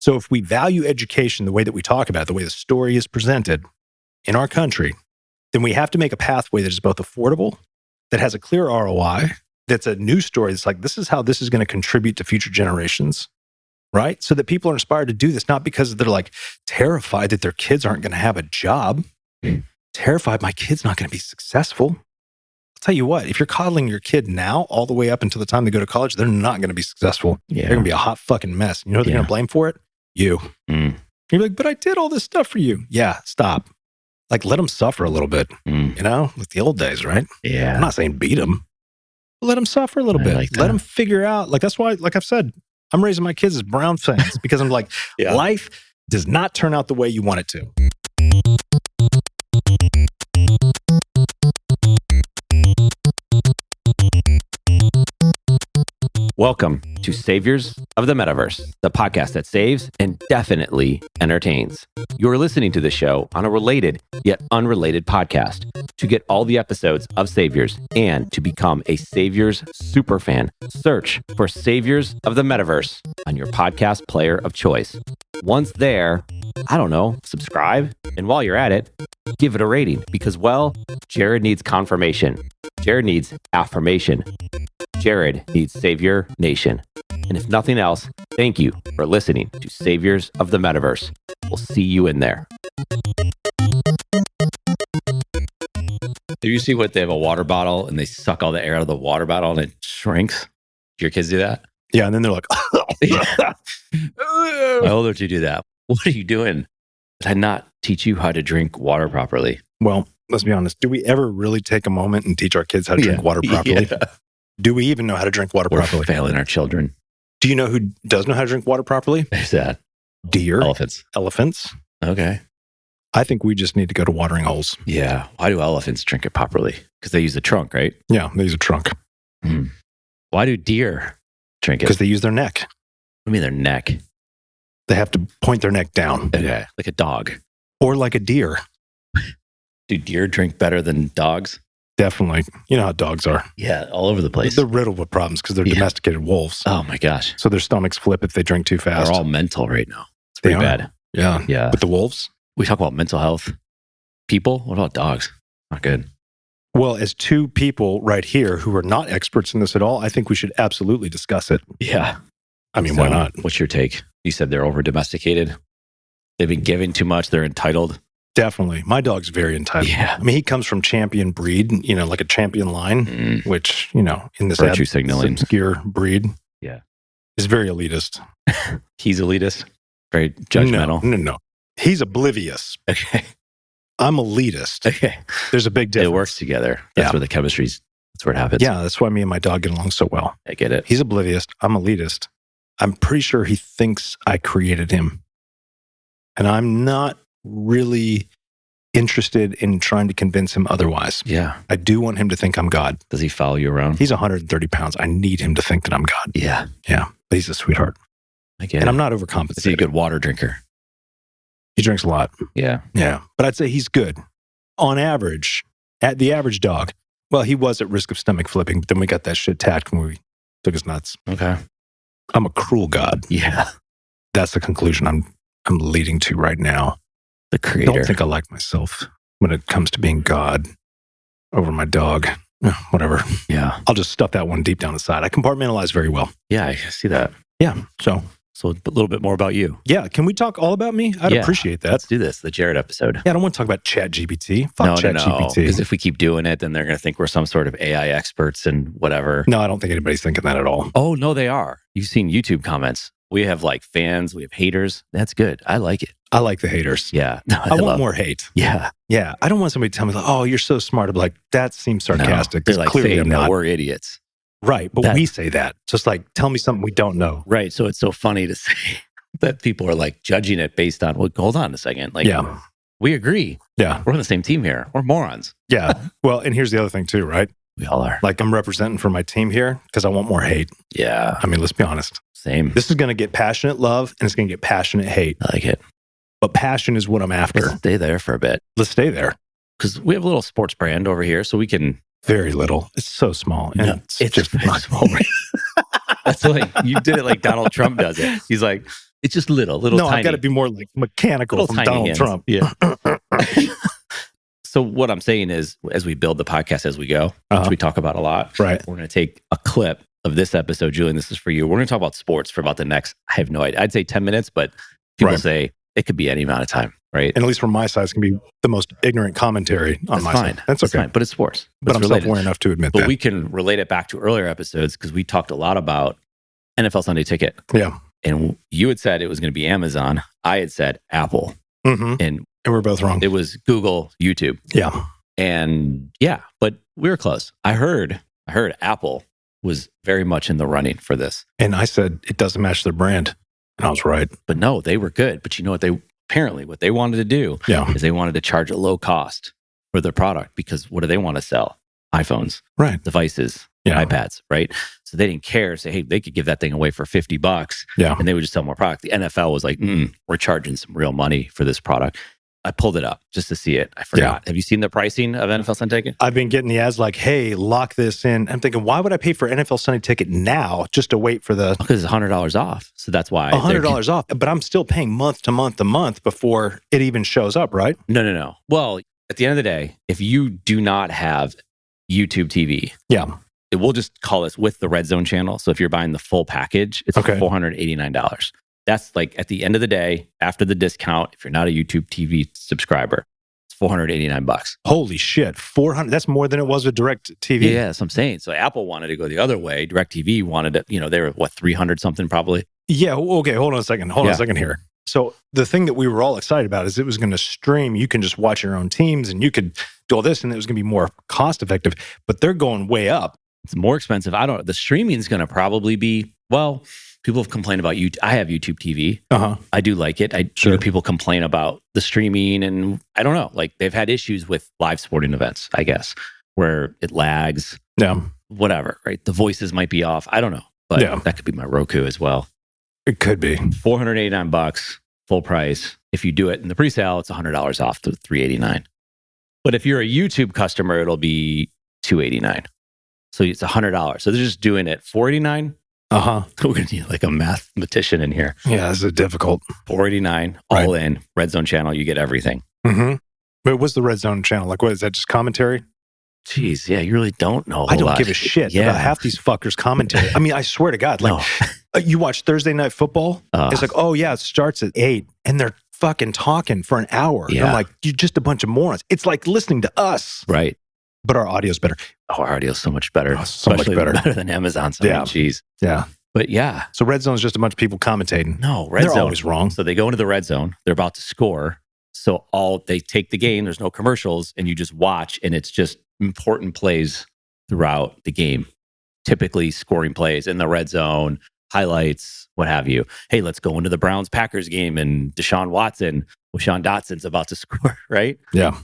So if we value education the way that we talk about it, the way the story is presented in our country, then we have to make a pathway that is both affordable, that has a clear ROI, that's a news story that's like, this is how this is going to contribute to future generations, right? So that people are inspired to do this, not because they're like terrified that their kids aren't going to have a job, terrified my kid's not going to be successful. I'll tell you what, if you're coddling your kid now all the way up until the time they go to college, they're not going to be successful. Yeah. They're going to be a hot fucking mess. You know who they're going to blame for it? You. You're like, but I did all this stuff for you. Yeah, stop. Like, let them suffer a little bit, you know, like the old days, right? Yeah. I'm not saying beat them, but let them suffer a little bit. Like let them figure out. Like, that's why, like I've said, I'm raising my kids as Brown fans because I'm like, life does not turn out the way you want it to. Welcome to Saviors of the Metaverse, the podcast that saves and definitely entertains. You're listening to the show on a related yet unrelated podcast. To get all the episodes of Saviors and to become a Saviors superfan, search for Saviors of the Metaverse on your podcast player of choice. Once there, I don't know, subscribe. And while you're at it, give it a rating because, well, Jared needs confirmation. Jared needs affirmation. Jared needs Savior Nation. And if nothing else, thank you for listening to Saviors of the Metaverse. We'll see you in there. Do you see what they have a water bottle and they suck all the air out of the water bottle and it shrinks? Do your kids do that? Yeah, and then they're like, How old did you do that? What are you doing? Did I not teach you how to drink water properly? well, let's be honest. Do we ever really take a moment and teach our kids how to drink water properly? Yeah. Do we even know how to drink water We're properly? failing our children. Do you know who does know how to drink water properly? There's that. Deer. Elephants. Elephants. Okay. I think we just need to go to watering holes. Yeah. Why do elephants drink it properly? Because they use the trunk, right? Yeah, they use a trunk. Why do deer drink it? Because they use their neck. I mean, their neck. They have to point their neck down. Okay. Like a dog. Or like a deer. Do deer drink better than dogs? Definitely. You know how dogs are. Yeah. All over the place. They're riddled with problems because they're domesticated wolves. Oh my gosh. So their stomachs flip if they drink too fast. They're all mental right now. It's pretty They are. bad. Yeah. Yeah. But the wolves? We talk about mental health. People? What about dogs? Not good. Well, as two people right here who are not experts in this at all, I think we should absolutely discuss it. Yeah. I mean, So, why not? What's your take? You said they're over domesticated. They've been given too much. They're entitled. Definitely. My dog's very entitled. Yeah. I mean, he comes from champion breed, you know, like a champion line, which, you know, in this Virtue signaling. obscure breed Yeah. is very elitist. He's elitist. Very judgmental. No. He's oblivious. Okay. I'm elitist. Okay. There's a big difference. It works together. That's Yeah. where the chemistry's, that's where it happens. Yeah, that's why me and my dog get along so well. I get it. He's oblivious. I'm elitist. I'm pretty sure he thinks I created him. And I'm not really interested in trying to convince him otherwise. Yeah. I do want him to think I'm God. Does he follow you around? He's 130 pounds. I need him to think that I'm God. Yeah. Yeah, but he's a sweetheart. I get And it. I'm not Is he a overcompensating. good water drinker? He drinks a lot. Yeah. Yeah, but I'd say he's good. On average, at the average dog, well, he was at risk of stomach flipping, but then we got that shit tacked when we took his nuts. Okay. I'm a cruel God. Yeah. That's the conclusion I'm leading to right now. The I creator. don't think I like myself when it comes to being God over my dog. Whatever. Yeah. I'll just stuff that one deep down inside. I compartmentalize very well. Yeah. I see that. Yeah. So So a little bit more about you. yeah, can we talk all about me? I'd Yeah. appreciate that. Let's do this. The Jared episode. Yeah, I don't want to talk about ChatGPT. Fuck No. ChatGPT. Because if we keep doing it, then they're going to think we're some sort of AI experts and whatever. No, I don't think anybody's thinking that at all. Oh, no, they are. You've seen YouTube comments. We have like fans, we have haters. That's good. I like it. I like the haters. Yeah. No, I want more hate. Yeah. Yeah. I don't want somebody to tell me, like, oh, you're so smart. I'm like, that seems sarcastic. They're 'cause like clearly saying I'm that not. we're idiots. Right. But That- we say that. Just like, tell me something we don't know. Right. So it's so funny to say that people are like judging it based on, well, hold on a second. Like, Yeah. we agree. Yeah. We're on the same team here. We're morons. Yeah. Well, and here's the other thing too, right? We all are. Like I'm representing for my team here because I want more hate. Yeah. I mean, let's be honest. Same. This is going to get passionate love and it's going to get passionate hate. I like it. But passion is what I'm after. Let's stay there for a bit. Let's stay there. Because we have a little sports brand over here, so we can. Very little. It's so small. And No, it's just small. That's like, you did it like Donald Trump does it. He's like, It's just little No, tiny. I've got to be more like mechanical from Donald hands. Trump. Yeah. So what I'm saying is, as we build the podcast as we go, which we talk about a lot, Right. we're going to take a clip of this episode. Julian, this is for you. We're going to talk about sports for about the next, I have no idea. I'd say 10 minutes, but people say it could be any amount of time, right? And at least from my side, it's going to be the most ignorant commentary on my side. That's okay. Fine, but it's sports. But I'm self-aware enough to admit that. But we can relate it back to earlier episodes because we talked a lot about NFL Sunday Ticket. Yeah. And you had said it was going to be Amazon. I had said Apple. Mm-hmm. And we're both wrong. It was Google, YouTube. Yeah. And yeah, but we were close. I heard Apple was very much in the running for this. And I said, it doesn't match their brand. And I was right. But no, they were good. But you know what what they wanted to do is they wanted to charge a low cost for their product because what do they want to sell? iPhones, right? Devices, iPads, right? So they didn't care. Say, hey, they could give that thing away for $50. Yeah. And they would just sell more product. The NFL was like, we're charging some real money for this product. I pulled it up just to see it. I forgot. Have you seen the pricing of NFL Sunday Ticket? I've been getting the ads like, hey, lock this in. I'm thinking, why would I pay for NFL Sunday Ticket now just to wait for the... Because it's $100 off. So that's why... $100 off. But I'm still paying month to month to month before it even shows up, right? No. Well, at the end of the day, if you do not have YouTube TV... Yeah. We'll just call this with the Red Zone channel. So if you're buying the full package, it's $489. That's like at the end of the day, after the discount, if you're not a YouTube TV subscriber, it's $489. Holy shit. $400. That's more than it was with Direct TV. Yeah, that's what I'm saying. So Apple wanted to go the other way. Direct TV wanted it, they were $300 something probably. Yeah. Okay. Hold on a second. Hold on a second here. So the thing that we were all excited about is it was going to stream. You can just watch your own teams and you could do all this and it was going to be more cost effective, but they're going way up. It's more expensive. The streaming is going to probably be, people have complained about YouTube. I have YouTube TV. I do like it. People complain about the streaming and I don't know, like they've had issues with live sporting events, I guess, where it lags. Yeah. Whatever, right? The voices might be off. I don't know, but that could be my Roku as well. It could be. $489 full price. If you do it in the pre-sale, it's $100 off to $389. But if you're a YouTube customer, it'll be $289. So it's $100. So they're just doing it $489. We're going to need like a mathematician in here. Yeah, this is difficult. $489, all in, Red Zone channel, you get everything. Mm-hmm. But what's the Red Zone channel? Like, what is that, just commentary? Jeez, yeah, you really don't know. I don't give a shit about half these fuckers' commentary. I mean, I swear to God, like, you watch Thursday Night Football, it's like, oh yeah, it starts at 8, and they're fucking talking for an hour. Yeah. And I'm like, you're just a bunch of morons. It's like listening to us. Right. But our audio's better. Oh, our audio's so much better. So much better. Better than Amazon's. Jeez. Yeah. But yeah. So Red Zone's just a bunch of people commentating. No, They're always wrong. So they go into the Red Zone. They're about to score. So they take the game. There's no commercials. And you just watch. And it's just important plays throughout the game. Typically scoring plays in the Red Zone, highlights, what have you. Hey, let's go into the Browns-Packers game. And Deshaun Dotson's about to score, right? Yeah.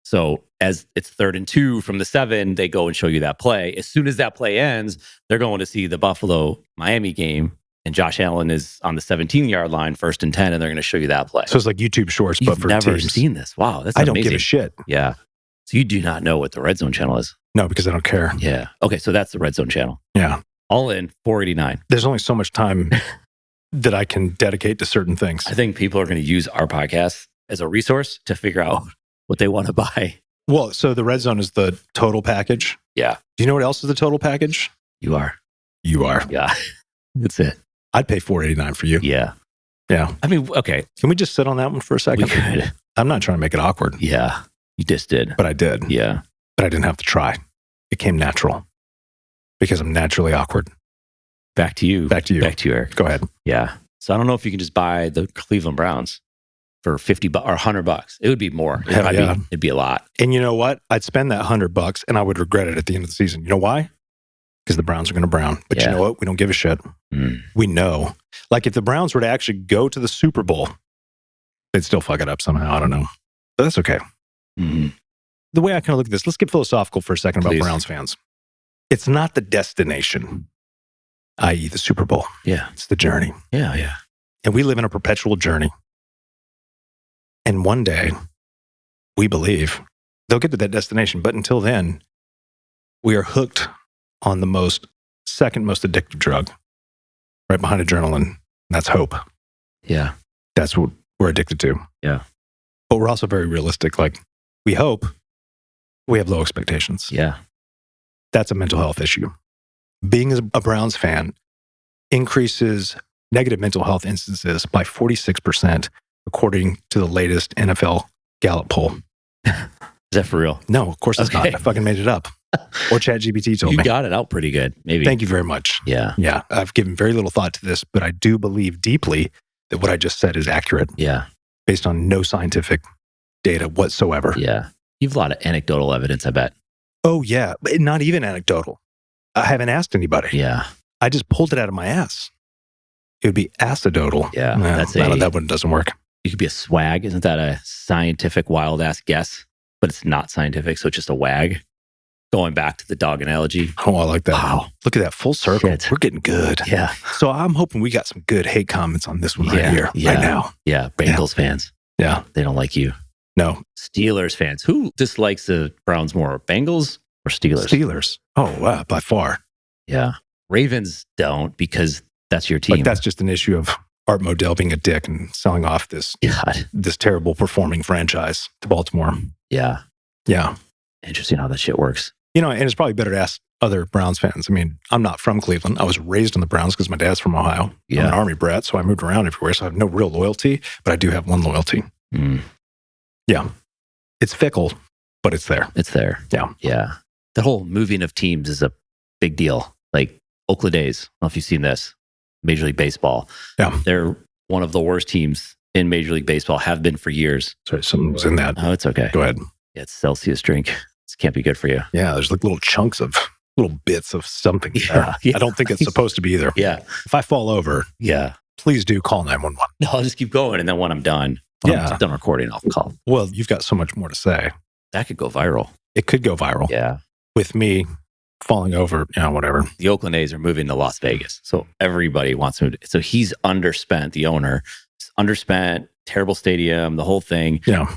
So as it's 3rd and 2 from the 7, they go and show you that play. As soon as that play ends, they're going to see the Buffalo-Miami game, and Josh Allen is on the 17-yard line, 1st and 10, and they're going to show you that play. So it's like YouTube Shorts, but for never teams. Seen this. Wow, that's I amazing. don't give a shit. Yeah. So you do not know what the Red Zone channel is? No, because I don't care. Yeah. Okay, so that's the Red Zone channel. Yeah. All in, $489. There's only so much time that I can dedicate to certain things. I think people are going to use our podcast as a resource to figure out what they want to buy. Well, so the Red Zone is the total package. Yeah. Do you know what else is the total package? You are. Yeah. That's it. I'd pay $489 for you. Yeah. Yeah. I mean, okay. Can we just sit on that one for a second? We could. I'm not trying to make it awkward. Yeah. You just did. But I did. Yeah. But I didn't have to try. It came natural because I'm naturally awkward. Back to you, Eric. Go ahead. Yeah. So I don't know if you can just buy the Cleveland Browns for $50 or $100. It would be more. It'd be a lot. And you know what? I'd spend that $100 and I would regret it at the end of the season. You know why? Because the Browns are going to brown. But you know what? We don't give a shit. We know. Like if the Browns were to actually go to the Super Bowl, they'd still fuck it up somehow. I don't know. But that's okay. The way I kind of look at this, let's get philosophical for a second about Browns fans. It's not the destination, i.e. the Super Bowl. Yeah. It's the journey. Yeah. And we live in a perpetual journey. And one day, we believe they'll get to that destination. But until then, we are hooked on the second most addictive drug, right behind adrenaline. And that's hope. Yeah. That's what we're addicted to. Yeah. But we're also very realistic. Like, we hope we have low expectations. Yeah. That's a mental health issue. Being a Browns fan increases negative mental health instances by 46%, according to the latest NFL Gallup poll. Is that for real? No, of course it's not. I fucking made it up. Or ChatGPT told me. You got it out pretty good. Maybe. Thank you very much. Yeah. Yeah. I've given very little thought to this, but I do believe deeply that what I just said is accurate Yeah. based on no scientific data whatsoever. Yeah. You've a lot of anecdotal evidence, I bet. Oh, yeah. But not even anecdotal. I haven't asked anybody. Yeah. I just pulled it out of my ass. It would be acidotal. Yeah. No, that one doesn't work. You could be a swag. Isn't that a scientific wild ass guess? But it's not scientific. So it's just a wag. Going back to the dog analogy. Oh, I like that. Wow. Look at that full circle. Shit. We're getting good. Yeah. So I'm hoping we got some good hate comments on this one right here, right now. Yeah. Bengals fans. Yeah. They don't like you. No. Steelers fans. Who dislikes the Browns more? Bengals or Steelers? Steelers. Oh, wow. By far. Yeah. Ravens don't because that's your team. Like, that's just an issue of Art Modell being a dick and selling off this terrible performing franchise to Baltimore. Yeah. Yeah. Interesting how that shit works. You know, and it's probably better to ask other Browns fans. I mean, I'm not from Cleveland. I was raised on the Browns because my dad's from Ohio. Yeah. I'm an Army brat, so I moved around everywhere. So I have no real loyalty, but I do have one loyalty. Mm. Yeah. It's fickle, but it's there. It's there. Yeah. Yeah. The whole moving of teams is a big deal. Like Oakland A's. I don't know if you've seen this. Major League Baseball. Yeah. They're one of the worst teams in Major League Baseball, have been for years. Sorry, something was in that. Oh, it's okay. Go ahead. Yeah, it's Celsius drink. This can't be good for you. Yeah, there's like little chunks of little bits of something. Yeah, I don't think it's supposed to be either. Yeah. If I fall over, Yeah. please do call 911. No, I'll just keep going. And then when I'm done, I'm done recording, I'll call. Well, you've got so much more to say. That could go viral. It could go viral. Yeah. With me falling over, whatever. The Oakland A's are moving to Las Vegas. So everybody wants to move. So he's underspent, the owner. Underspent, terrible stadium, the whole thing. Yeah.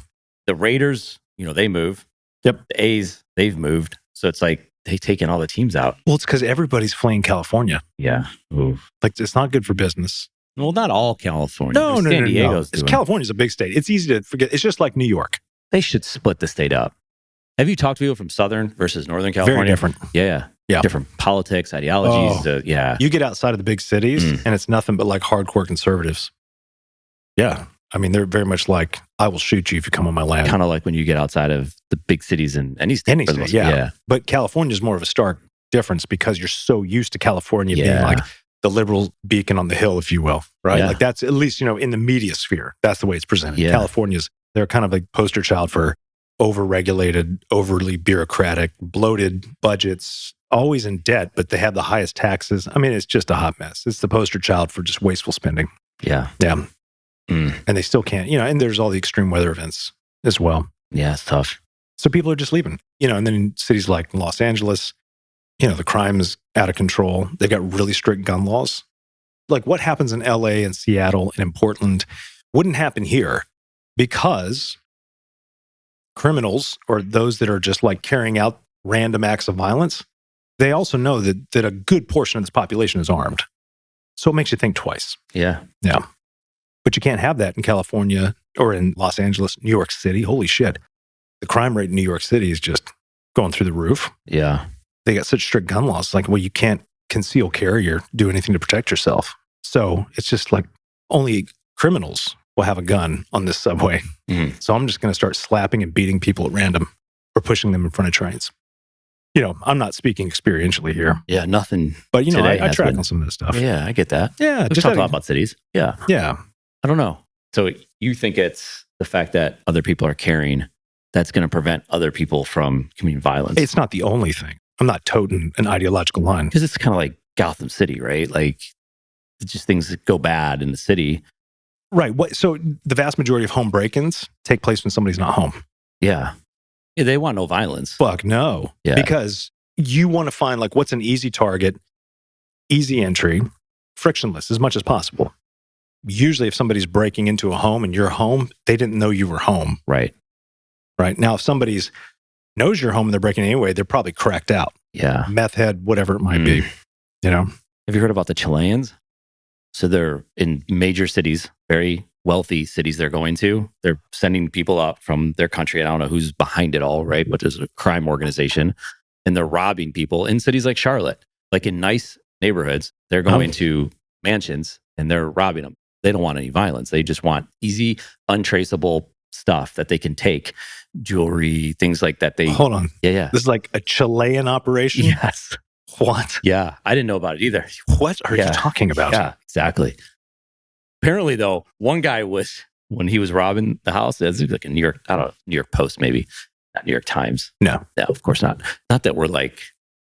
The Raiders, they move. Yep. The A's, they've moved. So it's like they've taken all the teams out. Well, it's because everybody's fleeing California. Yeah. Oof. Like, it's not good for business. Well, not all California. No. San Diego's doing. California's a big state. It's easy to forget. It's just like New York. They should split the state up. Have you talked to people from Southern versus Northern California? Very different. Yeah. Different politics, ideologies. Yeah. You get outside of the big cities and it's nothing but like hardcore conservatives. Yeah. I mean, they're very much like, I will shoot you if you come on my land. Kind of like when you get outside of the big cities in any state. Any state, yeah. But California is more of a stark difference because you're so used to California being like the liberal beacon on the hill, if you will, right? Yeah. Like that's at least, in the media sphere, that's the way it's presented. Yeah. They're kind of like poster child for over-regulated, overly bureaucratic, bloated budgets, always in debt, but they have the highest taxes. I mean, it's just a hot mess. It's the poster child for just wasteful spending. Yeah. Yeah. And they still can't, and there's all the extreme weather events as well. Yeah, it's tough. So people are just leaving, and then in cities like Los Angeles, the crime is out of control. They've got really strict gun laws. Like what happens in LA and Seattle and in Portland wouldn't happen here because criminals or those that are just like carrying out random acts of violence, they also know that a good portion of this population is armed. So it makes you think twice. Yeah. Yeah. But you can't have that in California or in Los Angeles, New York City. Holy shit. The crime rate in New York City is just going through the roof. Yeah. They got such strict gun laws. Like, well, you can't conceal carry or do anything to protect yourself. So it's just like only criminals will have a gun on this subway. Mm. So I'm just going to start slapping and beating people at random or pushing them in front of trains. I'm not speaking experientially here. Yeah, nothing. But, I track on some of this stuff. Yeah, I get that. Yeah. Just talk a lot about cities. Yeah. Yeah. I don't know. So you think it's the fact that other people are carrying that's going to prevent other people from committing violence? It's not the only thing. I'm not toting an ideological line. Because it's kind of like Gotham City, right? Like, it's just things that go bad in the city. Right. So the vast majority of home break-ins take place when somebody's not home. Yeah. Yeah, they want no violence. Fuck no. Yeah. Because you want to find like what's an easy target, easy entry, frictionless as much as possible. Usually if somebody's breaking into a home and you're home, they didn't know you were home. Right. Right. Now, if somebody's knows you're home and they're breaking anyway, they're probably cracked out. Yeah. Meth head, whatever it might be. Have you heard about the Chileans? So they're in major cities, very wealthy cities they're going to. They're sending people up from their country. I don't know who's behind it all, right? But there's a crime organization. And they're robbing people in cities like Charlotte, like in nice neighborhoods. They're going to mansions and they're robbing them. They don't want any violence. They just want easy, untraceable stuff that they can take, jewelry, things like that. Hold on. Yeah. This is like a Chilean operation? Yes. What? Yeah. I didn't know about it either. What are you talking about? Yeah, exactly. Apparently, though, one guy when he was robbing the house, it's like a New York Post, maybe, not New York Times. No, of course not. Not that we're like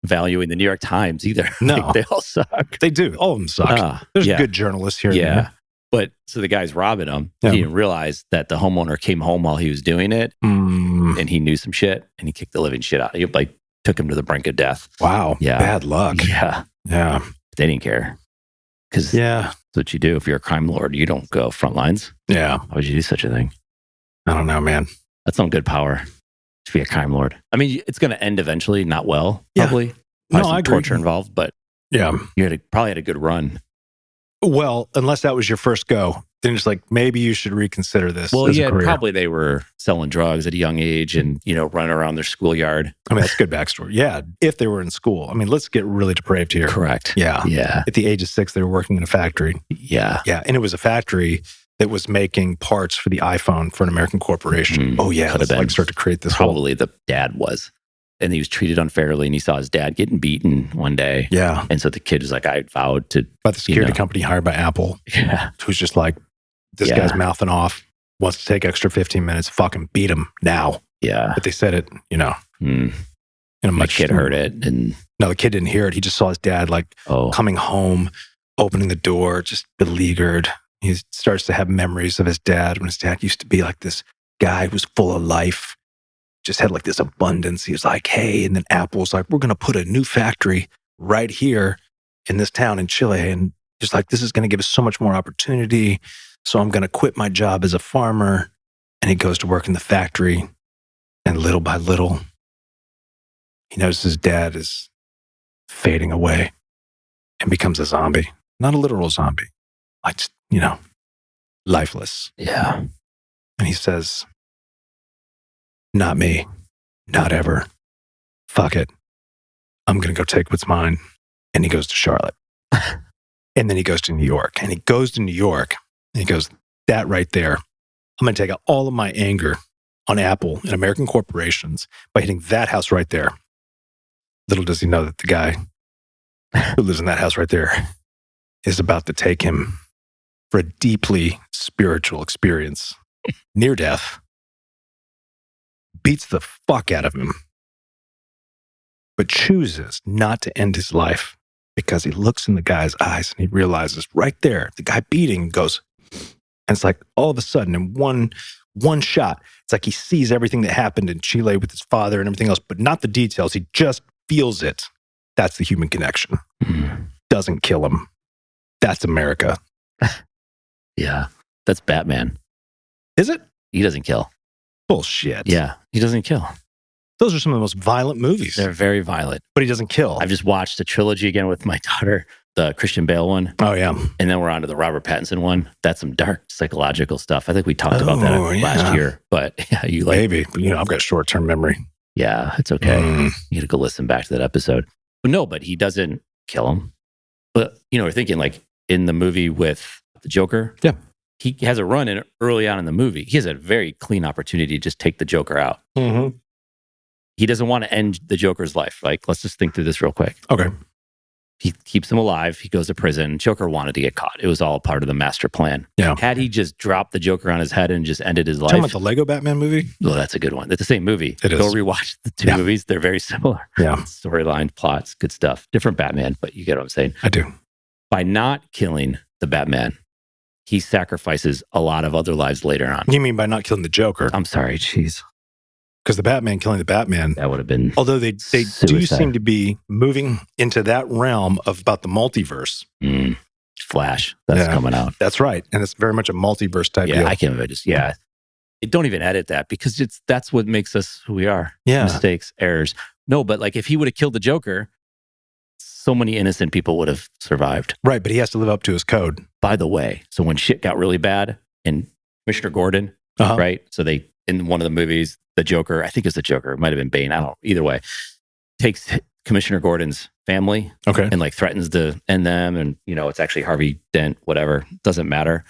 valuing the New York Times either. No. Like, they all suck. They do. All of them suck. There's good journalists here. Yeah. But so the guy's robbing him. Yeah. He didn't realize that the homeowner came home while he was doing it and he knew some shit and he kicked the living shit out. He like took him to the brink of death. Wow. Yeah. Bad luck. Yeah. Yeah. But they didn't care. Because that's what you do. If you're a crime lord, you don't go front lines. Yeah. Why would you do such a thing? I don't know, man. That's some good power to be a crime lord. I mean, it's going to end eventually, not well, probably. No, I agree. Torture involved, but you probably had a good run. Well, unless that was your first go, then it's like, maybe you should reconsider this. Well, yeah, probably they were selling drugs at a young age and, running around their schoolyard. I mean, that's a good backstory. Yeah. If they were in school. I mean, let's get really depraved here. Correct. Yeah. Yeah. At the age of 6, they were working in a factory. Yeah. Yeah. And it was a factory that was making parts for the iPhone for an American corporation. Oh, yeah. Let's like start to create this. Probably the dad was. And he was treated unfairly, and he saw his dad getting beaten one day. Yeah. And so the kid was like, I vowed to. By the security company hired by Apple. Yeah. Who's just like, this guy's mouthing off, wants to take extra 15 minutes, fucking beat him now. Yeah. But they said it, in a much. The kid heard it. And no, the kid didn't hear it. He just saw his dad coming home, opening the door, just beleaguered. He starts to have memories of his dad when his dad used to be like this guy who was full of life. Just had like this abundance. He was like, hey, and then Apple's like, we're going to put a new factory right here in this town in Chile. And just like, this is going to give us so much more opportunity. So I'm going to quit my job as a farmer. And he goes to work in the factory. And little by little, he notices his dad is fading away and becomes a zombie. Not a literal zombie. Like, just, lifeless. Yeah. And he says, not me. Not ever. Fuck it. I'm going to go take what's mine. And he goes to Charlotte. And then he goes to New York. And he goes to New York. And he goes, that right there. I'm going to take out all of my anger on Apple and American corporations by hitting that house right there. Little does he know that the guy who lives in that house right there is about to take him for a deeply spiritual experience. Near death. Beats the fuck out of him, but chooses not to end his life because he looks in the guy's eyes and he realizes right there, the guy beating goes, and it's like all of a sudden in one shot, it's like he sees everything that happened in Chile with his father and everything else, but not the details. He just feels it. That's the human connection. Doesn't kill him. That's America. Yeah. That's Batman. Is it? He doesn't kill. Bullshit. Yeah, he doesn't kill. Those are some of the most violent movies. They're very violent. But he doesn't kill. I've just watched the trilogy again with my daughter, the Christian Bale one. Oh, yeah. And then we're on to the Robert Pattinson one. That's some dark psychological stuff. I think we talked about that last year. But yeah, you like... Maybe. But, I've got short-term memory. Yeah, it's okay. You got to go listen back to that episode. But no, but he doesn't kill him. But, we're thinking like in the movie with the Joker. Yeah. He has a run in early on in the movie. He has a very clean opportunity to just take the Joker out. Mm-hmm. He doesn't want to end the Joker's life. Like, let's just think through this real quick. Okay. He keeps him alive. He goes to prison. Joker wanted to get caught. It was all part of the master plan. Yeah. Had he just dropped the Joker on his head and just ended his life. Talking about the Lego Batman movie? Well, that's a good one. It's the same movie. It is. Go rewatch the two movies. They're very similar. Yeah. Storyline, plots, good stuff. Different Batman, but you get what I'm saying. I do. By not killing the Batman, he sacrifices a lot of other lives later on. You mean by not killing the Joker? I'm sorry, jeez. Because the Batman killing the Batman. That would have been although they do seem to be moving into that realm of about the multiverse. Flash, that's coming out. That's right. And it's very much a multiverse type deal. I can't don't even edit that because that's what makes us who we are. Yeah. Mistakes, errors. No, but like if he would have killed the Joker, so many innocent people would have survived. Right, but he has to live up to his code. By the way, so when shit got really bad, and Commissioner Gordon, right? So they, in one of the movies, the Joker, I think it's the Joker, it might have been Bane, I don't know, either way, takes Commissioner Gordon's family and like threatens to end them. And, you know, it's actually Harvey Dent, whatever, doesn't matter.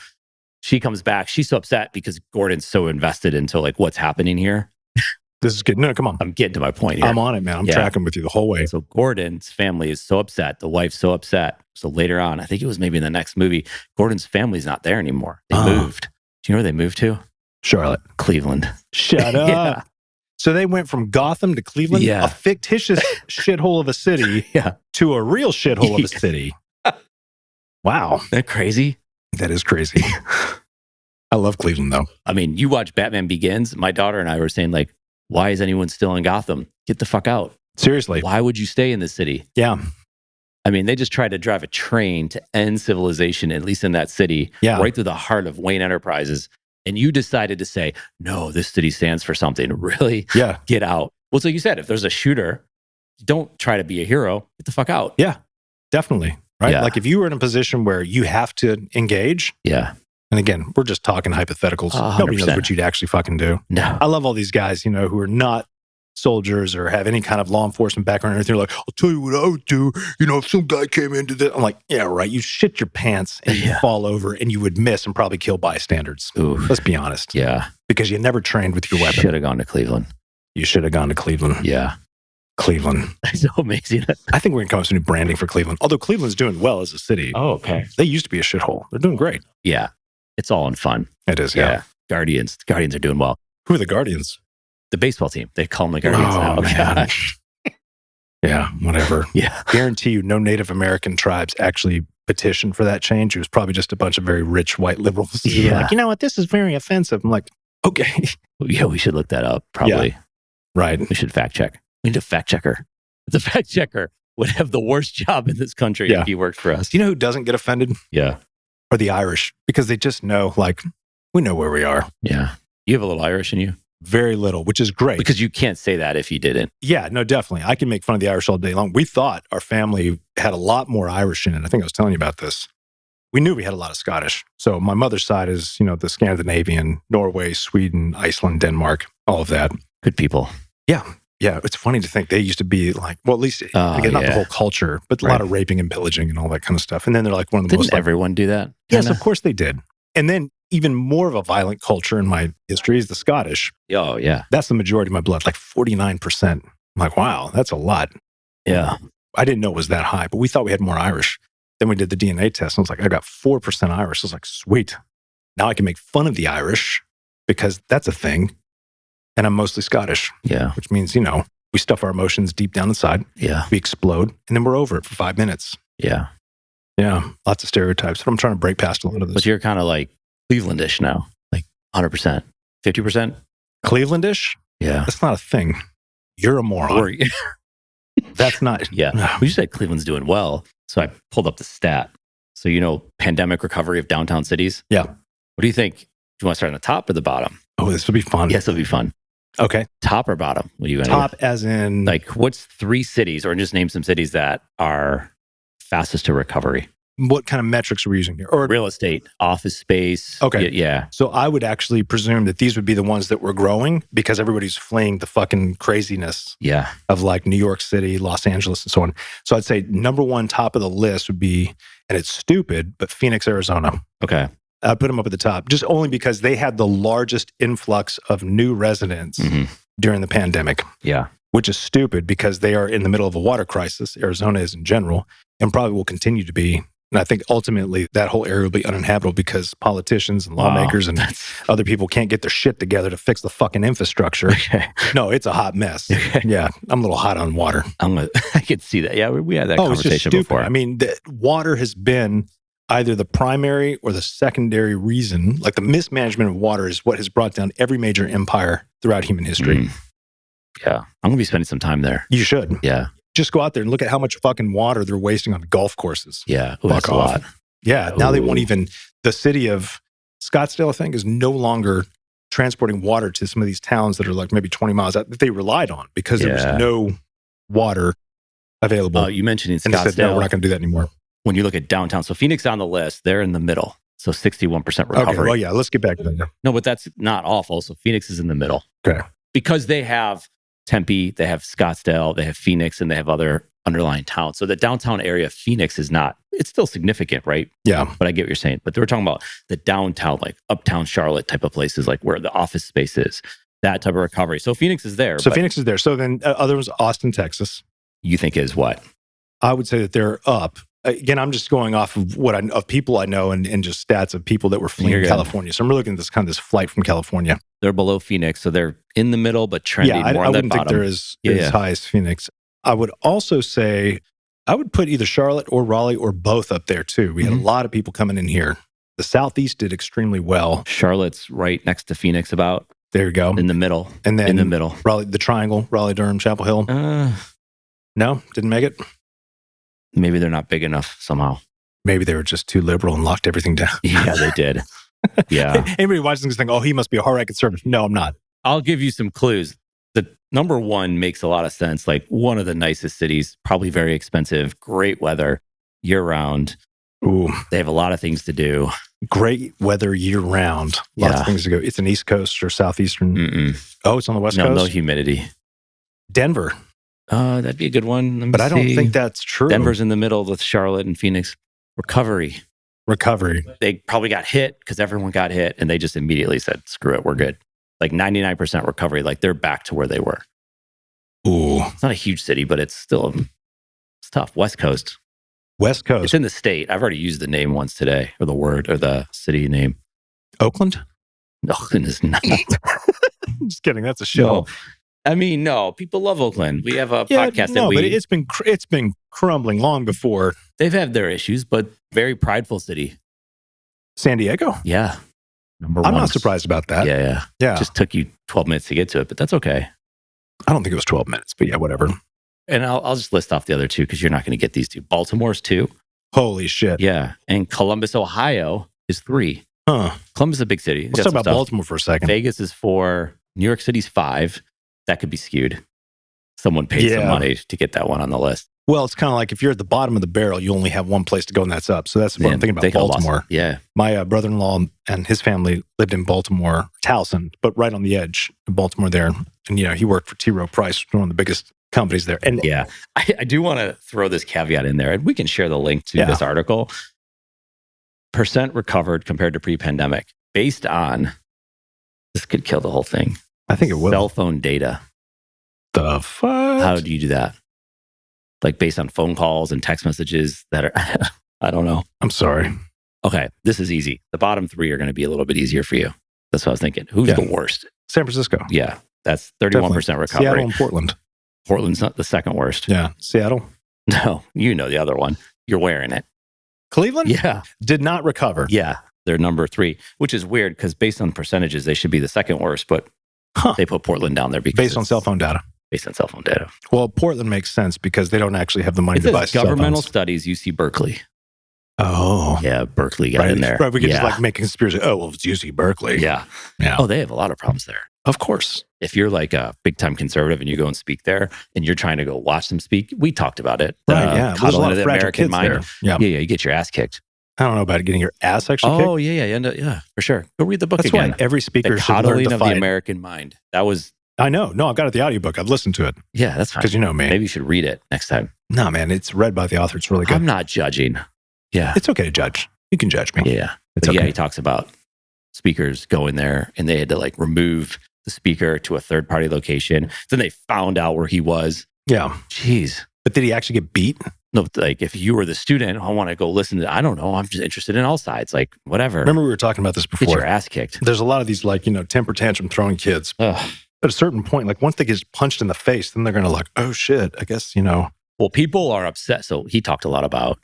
She comes back. She's so upset because Gordon's so invested into like what's happening here. This is good. No, come on. I'm getting to my point here. I'm on it, man. I'm tracking with you the whole way. So Gordon's family is so upset. The wife's so upset. So later on, I think it was maybe in the next movie, Gordon's family's not there anymore. They moved. Do you know where they moved to? Charlotte. Cleveland. Shut up. Yeah. So they went from Gotham to Cleveland, a fictitious shithole of a city, to a real shithole of a city. Wow. Isn't that crazy? That is crazy. I love Cleveland, though. I mean, you watch Batman Begins. My daughter and I were saying, like, why is anyone still in Gotham? Get the fuck out. Seriously. Why would you stay in this city? Yeah. I mean, they just tried to drive a train to end civilization, at least in that city, right through the heart of Wayne Enterprises. And you decided to say, no, this city stands for something. Really? Yeah. Get out. Well, so you said, if there's a shooter, don't try to be a hero. Get the fuck out. Yeah, definitely. Right? Yeah. Like if you were in a position where you have to engage. Yeah. And again, we're just talking hypotheticals. 100%. Nobody knows what you'd actually fucking do. No. I love all these guys, you know, who are not soldiers or have any kind of law enforcement background or anything. They're like, I'll tell you what I would do. You know, if some guy came into this, I'm like, yeah, right. You shit your pants and you fall over and you would miss and probably kill bystanders. Ooh. Let's be honest. Yeah. Because you never trained with your weapon. Should have gone to Cleveland. You should have gone to Cleveland. Yeah. Cleveland. That's so amazing. I think we're going to come up with some new branding for Cleveland. Although Cleveland's doing well as a city. Oh, okay. They used to be a shithole. They're doing great. Yeah. It's all in fun. It is, yeah. Guardians are doing well. Who are the Guardians? The baseball team. They call them the Guardians now. Man. Yeah, whatever. Yeah. Guarantee you no Native American tribes actually petitioned for that change. It was probably just a bunch of very rich white liberals. Yeah. Like, you know what? This is very offensive. I'm like, okay. Yeah, we should look that up. Probably. Yeah. Right. We should fact check. We need a fact checker. The fact checker would have the worst job in this country if he worked for us. Do you know who doesn't get offended? Yeah. Are the Irish. Because they just know, like, we know where we are. Yeah. You have a little Irish in you? Very little, which is great. Because you can't say that if you didn't. Yeah, no, definitely. I can make fun of the Irish all day long. We thought our family had a lot more Irish in it. I think I was telling you about this. We knew we had a lot of Scottish. So my mother's side is, you know, the Scandinavian, Norway, Sweden, Iceland, Denmark, all of that. Good people. Yeah. Yeah. It's funny to think they used to be like, well, at least, again, not the whole culture, but a lot of raping and pillaging and all that kind of stuff. And then they're like one of the most... Didn't everyone do that? Yes, of course they did. And then even more of a violent culture in my history is the Scottish. Oh, yeah. That's the majority of my blood, like 49%. I'm like, wow, that's a lot. Yeah. I didn't know it was that high, but we thought we had more Irish. Then we did the DNA test, and I was like, I got 4% Irish. I was like, sweet. Now I can make fun of the Irish because that's a thing. And I'm mostly Scottish. Yeah. Which means, you know, we stuff our emotions deep down inside. Yeah. We explode, and then we're over it for 5 minutes. Yeah. Yeah. Lots of stereotypes, but I'm trying to break past a lot of this. But you're kind of like Clevelandish now, like 100%, 50%. Clevelandish? Yeah. That's not a thing. You're a moron. That's not. Yeah. We just said Cleveland's doing well. So I pulled up the stat. So, you know, pandemic recovery of downtown cities. Yeah. What do you think? Do you want to start on the top or the bottom? Oh, this will be fun. Yes, it'll be fun. Okay. Top or bottom? What do you Top as in... Like, what's 3 cities, or just name some cities that are fastest to recovery? What kind of metrics are we using here? Or real estate, office space. Okay. Yeah. So I would actually presume that these would be the ones that were growing because everybody's fleeing the fucking craziness of like New York City, Los Angeles, and so on. So I'd say number 1 top of the list would be, and it's stupid, but Phoenix, Arizona. Okay. I'd put them up at the top just only because they had the largest influx of new residents during the pandemic. Yeah. Which is stupid because they are in the middle of a water crisis. Arizona is in general, and probably will continue to be. And I think ultimately that whole area will be uninhabitable because politicians and lawmakers and other people can't get their shit together to fix the fucking infrastructure. Okay. No, it's a hot mess. Okay. Yeah, I'm a little hot on water. I could see that. Yeah, we had that conversation it's just stupid. before. I mean, water has been either the primary or the secondary reason. Like the mismanagement of water is what has brought down every major empire throughout human history. Yeah, I'm going to be spending some time there. You should. Yeah. Just go out there and look at how much fucking water they're wasting on golf courses. Yeah. Fuck off. A lot. Yeah. Now they won't even, the city of Scottsdale, I think, is no longer transporting water to some of these towns that are like maybe 20 miles out that they relied on because there was no water available. You mentioned in and they said, no, Scottsdale, we're not going to do that anymore. when you look at downtown, so Phoenix on the list, they're in the middle. So 61% recovery. Okay, well, yeah, let's get back to that. No, but that's not awful. So Phoenix is in the middle. Okay. Because they have Tempe, they have Scottsdale, they have Phoenix, and they have other underlying towns. So the downtown area of Phoenix is not, it's still significant, right? Yeah. But I get what you're saying. But they were talking about the downtown, like uptown Charlotte type of places, like where the office space is, that type of recovery. So Phoenix is there. So Phoenix is there. So then other ones, Austin, Texas. You think is what? I would say that they're up. Again, I'm just going off of of people I know and just stats of people that were fleeing California. So I'm really looking at this kind of this flight from California. They're below Phoenix, so they're in the middle, but trending more on that bottom. I wouldn't think they're as high as Phoenix. I would also say I would put either Charlotte or Raleigh or both up there too. We had a lot of people coming in here. The Southeast did extremely well. Charlotte's right next to Phoenix about. There you go. In the middle. And then in the middle. Raleigh, the triangle, Raleigh, Durham, Chapel Hill. No, didn't make it. Maybe they're not big enough somehow. Maybe they were just too liberal and locked everything down. Yeah, they did. Yeah. Anybody watching this think, oh, he must be a hard right conservative. No, I'm not. I'll give you some clues. The number one makes a lot of sense. Like one of the nicest cities, probably very expensive, great weather year round. Ooh. They have a lot of things to do. Great weather year round. Lots of things to go. It's an East Coast or Southeastern. Oh, it's on the West Coast? No humidity. Denver. That'd be a good one. But I don't think that's true. Denver's in the middle with Charlotte and Phoenix. Recovery. They probably got hit because everyone got hit and they just immediately said, screw it, we're good. Like 99% recovery. Like they're back to where they were. Ooh. It's not a huge city, but it's still, it's tough. West Coast. It's in the state. I've already used the name once today, or the word, or the city name. Oakland? Oakland is not. I'm just kidding. That's a show. No. I mean, no, people love Oakland. We have a podcast that but it's been crumbling long before. They've had their issues, but very prideful city. San Diego? Yeah. Number one. I'm not surprised about that. Yeah. Just took you 12 minutes to get to it, but that's okay. I don't think it was 12 minutes, but yeah, whatever. And I'll just list off the other two because you're not going to get these two. Baltimore's 2. Holy shit. Yeah. And Columbus, Ohio is 3. Huh. Columbus is a big city. Let's talk about Baltimore for a second. Vegas is 4. New York City's 5. That could be skewed. Someone paid some money to get that one on the list. Well, it's kind of like if you're at the bottom of the barrel, you only have one place to go, and that's up. So that's what I'm thinking about Baltimore. Yeah. My brother-in-law and his family lived in Baltimore, Towson, but right on the edge of Baltimore there. And, he worked for T. Rowe Price, one of the biggest companies there. And yeah, I do want to throw this caveat in there, and we can share the link to this article. Percent recovered compared to pre-pandemic based on, this could kill the whole thing. I think it will. Cell phone data. The fuck? How do you do that? Like based on phone calls and text messages that are, I don't know. I'm sorry. Okay, this is easy. The bottom 3 are going to be a little bit easier for you. That's what I was thinking. Who's the worst? San Francisco. Yeah, that's 31% recovery. Seattle and Portland. Portland's not the second worst. Yeah. Seattle? No, you know the other one. You're wearing it. Cleveland? Yeah. Did not recover. Yeah, they're number 3, which is weird because based on percentages, they should be the second worst, but they put Portland down there because based on cell phone data. Based on cell phone data. Well, Portland makes sense because they don't actually have the money to buy cell phones. Governmental studies, UC Berkeley. Oh. Yeah, Berkeley got in there. Right, we could just make a conspiracy. Oh, well, it's UC Berkeley. Yeah. Oh, they have a lot of problems there. Of course. If you're like a big time conservative and you go and speak there and you're trying to go watch them speak, we talked about it. Right, yeah. There's a lot of the fragile American kids mind. there. Yeah. Yeah, you get your ass kicked. I don't know about getting your ass actually kicked. Oh, yeah, for sure. Go read the book That's again. Why every speaker the should learn coddling to of fight. the American mind. That was... I know. No, I've got it the audiobook. I've listened to it. Yeah, that's fine. Because you know me. Maybe you should read it next time. No, man, it's read by the author. It's really good. I'm not judging. Yeah. It's okay to judge. You can judge me. Yeah. It's okay. Yeah, he talks about speakers going there and they had to like remove the speaker to a third party location. Then they found out where he was. Yeah. Jeez. But did he actually get beat? No, like if you were the student, I want to go listen to, I don't know. I'm just interested in all sides. Like whatever. Remember we were talking about this before. Get your ass kicked. There's a lot of these like, temper tantrum throwing kids. Ugh. At a certain point, like once they get punched in the face, then they're going to like, oh shit, I guess, Well, people are upset. So he talked a lot about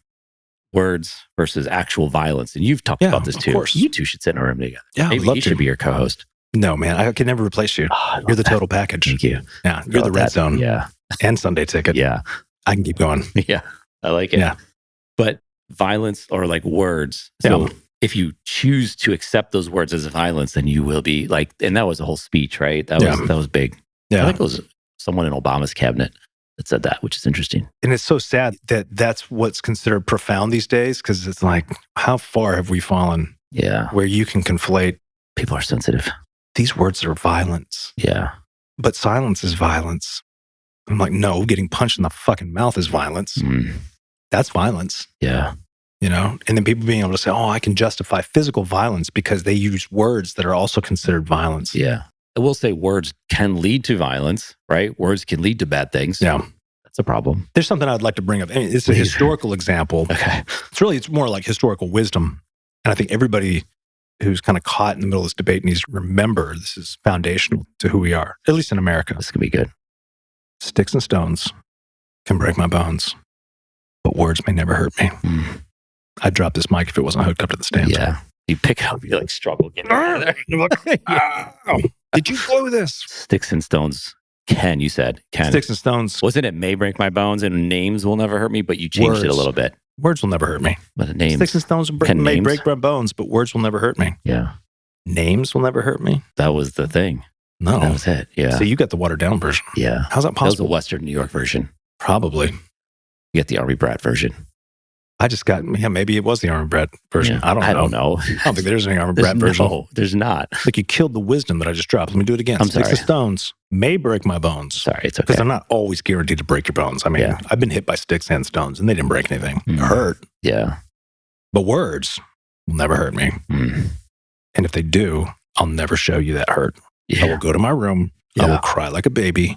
words versus actual violence. And you've talked about this too. Of course. You two should sit in a room together. Yeah, maybe he should be your co-host. No, man, I can never replace you. You're the total package. Thank you. Yeah, you're the red zone. Yeah. And Sunday ticket. Yeah. I can keep going. Yeah, I like it. Yeah. But violence or like words. So if you choose to accept those words as violence, then you will be like, and that was a whole speech, right? That was big. Yeah. I think it was someone in Obama's cabinet. that said that, which is interesting. And it's so sad that that's what's considered profound these days, because it's like, how far have we fallen Yeah. where you can conflate People are sensitive. these words are violence, Yeah. but silence is violence. I'm like, no, getting punched in the fucking mouth is violence. That's violence. Yeah. You know, and then people being able to say, oh, I can justify physical violence because they use words that are also considered violence. Yeah. I will say words can lead to violence, right? Words can lead to bad things. Yeah. That's a problem. There's something I'd like to bring up. I mean, it's a historical example. Okay. It's more like historical wisdom. And I think everybody who's kind of caught in the middle of this debate needs to remember this is foundational to who we are, at least in America. This could be good. Sticks and stones can break my bones, but words may never hurt me. I'd drop this mic if it wasn't hooked up to the stand. Yeah. You pick it up, you like struggle getting out of there. Oh, did you blow this? Sticks and stones you said. Sticks and stones. Wasn't it may break my bones and names will never hurt me, but you changed it a little bit. Words will never hurt me. But names. Sticks and stones may break my bones, but words will never hurt me. Yeah. Names will never hurt me. That was the thing. No. That was it. Yeah. So you got the watered down version. Yeah. How's that That was possible? the Western New York version. Probably. You get the Army Brat version. I just got, maybe it was the Army Brat version. Yeah. I don't know. I I don't think there's any Army Brat version. No, there's not. Like you killed the wisdom that I just dropped. Let me do it again. I'm Sticks sorry. and stones may break my bones. Sorry, it's okay. Because I'm not always guaranteed to break your bones. I mean, Yeah. I've been hit by sticks and stones and they didn't break anything. It hurt. Yeah. But words will never hurt me. And if they do, I'll never show you that hurt. Yeah. I will go to my room. I will cry like a baby.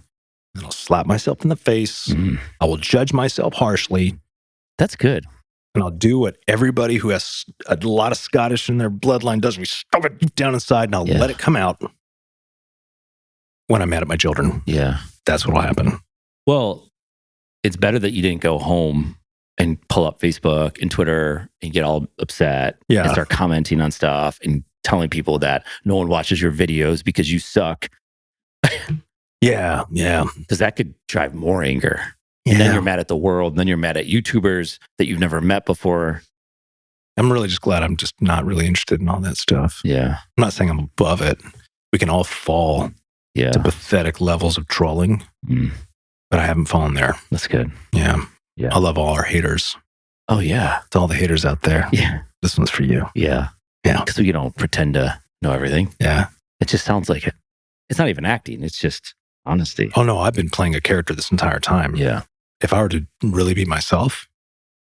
And I'll slap myself in the face. I will judge myself harshly. That's good. And I'll do what everybody who has a lot of Scottish in their bloodline does. We stuff it deep down inside and I'll let it come out when I'm mad at my children. Yeah. That's what will happen. Well, it's better that you didn't go home and pull up Facebook and Twitter and get all upset and start commenting on stuff and telling people that no one watches your videos because you suck. Yeah. Because that could drive more anger. And then you're mad at the world. And then you're mad at YouTubers that you've never met before. I'm really just glad I'm just not really interested in all that stuff. Yeah. I'm not saying I'm above it. We can all fall to pathetic levels of trolling, but I haven't fallen there. That's good. Yeah. Yeah. I love all our haters. Oh, yeah. To all the haters out there. Yeah. This one's for you. Yeah. Yeah. Because we don't pretend to know everything. Yeah. It just sounds like it. It's not even acting. It's just honesty. Oh, no, I've been playing a character this entire time. Yeah. If I were to really be myself,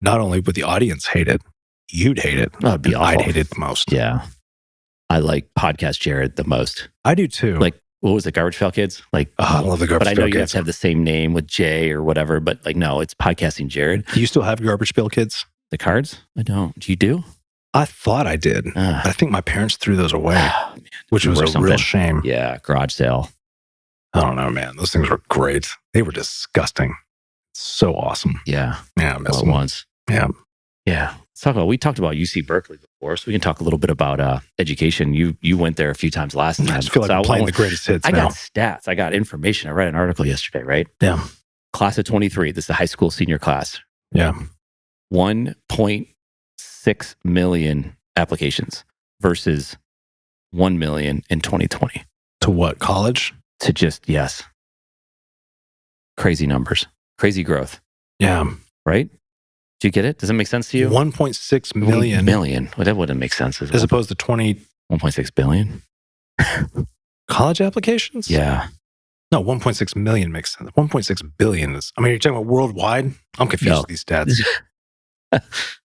not only would the audience hate it, you'd hate it. Oh, it'd be awful. I'd hate it the most. Yeah. I like Podcast Jared the most. I do too. Like, what was it, Garbage Pail Kids? Like, I love the Garbage But I Pail know you have Kids. to have the same name with Jay or whatever, but like, no, it's Podcasting Jared. Do you still have Garbage Pail Kids? The cards? I don't. Do you do? I thought I did. But I think my parents threw those away, which was a real shame. Yeah, garage sale. I don't know, man. Those things were great. They were disgusting. So awesome. Yeah. Yeah, I miss All at them. once. Yeah. Yeah. We talked about UC Berkeley before, so we can talk a little bit about education. You went there a few times last time. I just feel like I'm playing the greatest hits I now. got stats. I got information. I read an article yesterday, right? Yeah. Class of 23. This is the high school senior class. Yeah. 1.6 million applications versus 1 million in 2020. To what? College? To just, yes. Crazy numbers. Crazy growth. Yeah. Right? Do you get it? Does it make sense to you? 1.6 million. Million. Well, that wouldn't make sense. As opposed to 1.6 billion? college applications? Yeah. No, 1.6 million makes sense. 1.6 billion is, I mean, you're talking about worldwide? I'm confused with these stats.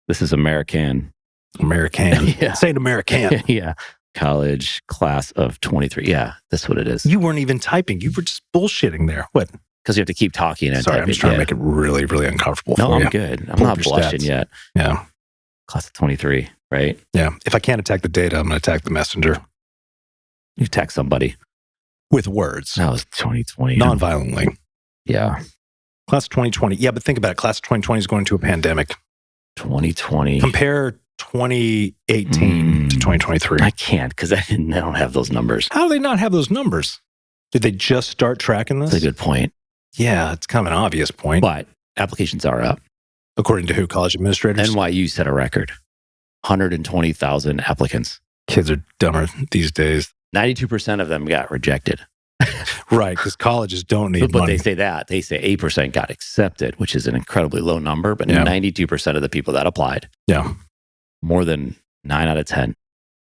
This is American. American. Yeah. Say it American. Yeah. College class of 23. Yeah, that's what it is. You weren't even typing. You were just bullshitting there. What? Because you have to keep talking. And Sorry, I'm just trying to make it really, really uncomfortable for you. No, I'm good. I'm not blushing yet. Yeah. Class of 23, right? Yeah. If I can't attack the data, I'm going to attack the messenger. You attack somebody. With words. That was 2020. Non-violently. Yeah. Class of 2020. Yeah, but think about it. Class of 2020 is going to a pandemic. 2020. Compare 2018 to 2023. I can't because I don't have those numbers. How do they not have those numbers? Did they just start tracking this? That's a good point. Yeah, it's kind of an obvious point. But applications are up. According to who? College administrators? NYU set a record. 120,000 applicants. Kids are dumber these days. 92% of them got rejected. Right, because colleges don't need But money. they say that. They say 8% got accepted, which is an incredibly low number, but Yeah. 92% of the people that applied, Yeah. more than 9 out of 10.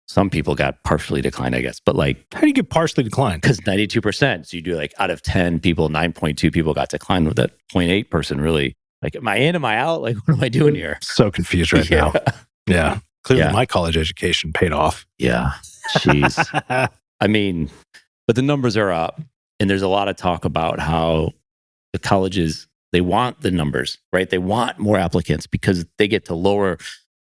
Some people got partially declined, I guess, but like, How do you get partially declined? because 92%. So you do like out of 10 people, 9.2 people got declined with that 0.8 person really. Like, am I in? Am I out? Like, what am I doing here? So confused right now. Yeah. Clearly Yeah. my college education paid off. Yeah. Jeez. I mean, but the numbers are up. And there's a lot of talk about how the colleges, they want the numbers, right? They want more applicants because they get to lower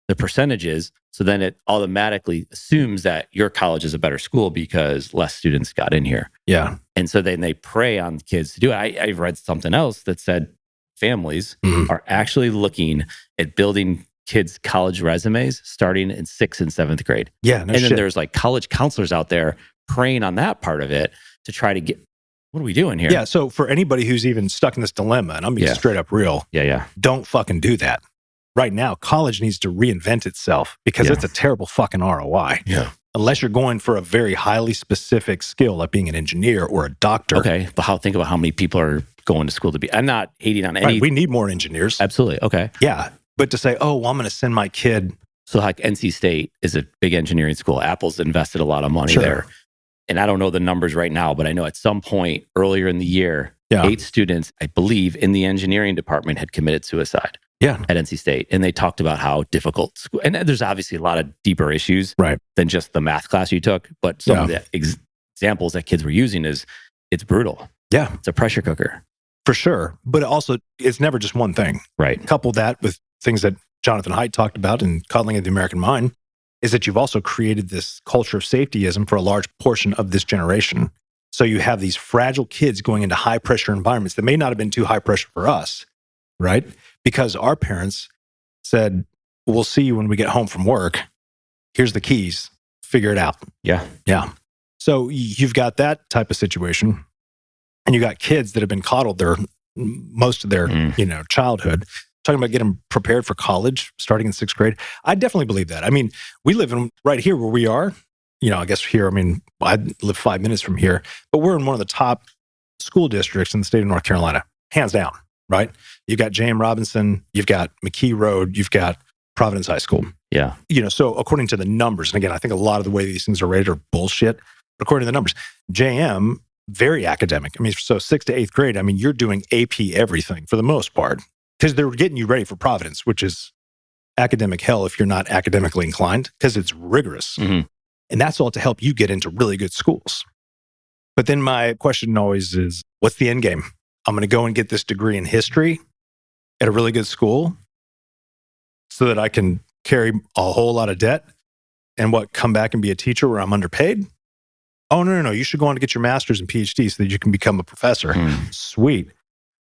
the percentages. So then it automatically assumes that your college is a better school because less students got in here. Yeah. And so then they prey on kids to do it. I've read something else that said families are actually looking at building kids' college resumes starting in 6th and 7th grade. Yeah. No and shit. then there's like college counselors out there preying on that part of it to try to get, what are we doing here? Yeah. So for anybody who's even stuck in this dilemma, and I'm being straight up real, Yeah. don't fucking do that. Right now, college needs to reinvent itself because it's a terrible fucking ROI. Yeah. Unless you're going for a very highly specific skill, like being an engineer or a doctor. Okay. But think about how many people are going to school to be, I'm not hating on any. Right, we need more engineers. Absolutely. Okay. Yeah. But to say, oh, well, I'm going to send my kid. So like NC State is a big engineering school. Apple's invested a lot of money there. And I don't know the numbers right now, but I know at some point earlier in the year, 8 students, I believe, in the engineering department had committed suicide. Yeah. At NC State. And they talked about how difficult school, and there's obviously a lot of deeper issues than just the math class you took. But some of the examples that kids were using is it's brutal. Yeah. It's a pressure cooker. For sure. But also, it's never just one thing. Right. Couple that with things that Jonathan Haidt talked about in Coddling of the American Mind is that you've also created this culture of safetyism for a large portion of this generation. So you have these fragile kids going into high pressure environments that may not have been too high pressure for us, right? Because our parents said, we'll see you when we get home from work. Here's the keys. Figure it out. Yeah. Yeah. So you've got that type of situation. And you got kids that have been coddled most of their childhood. Talking about getting prepared for college starting in 6th grade. I definitely believe that. I mean, we live right here where we are. I guess here, I live 5 minutes from here, but we're in one of the top school districts in the state of North Carolina, hands down, right? You've got J.M. Robinson, you've got McKee Road, you've got Providence High School. Yeah. So according to the numbers, and again, I think a lot of the way these things are rated are bullshit, but according to the numbers, JM, very academic. So 6th to 8th grade, you're doing AP everything for the most part because they're getting you ready for Providence, which is academic hell if you're not academically inclined because it's rigorous. And that's all to help you get into really good schools. But then my question always is, what's the end game? I'm going to go and get this degree in history at a really good school so that I can carry a whole lot of debt and come back and be a teacher where I'm underpaid? Oh, no. You should go on to get your master's and PhD so that you can become a professor. Sweet.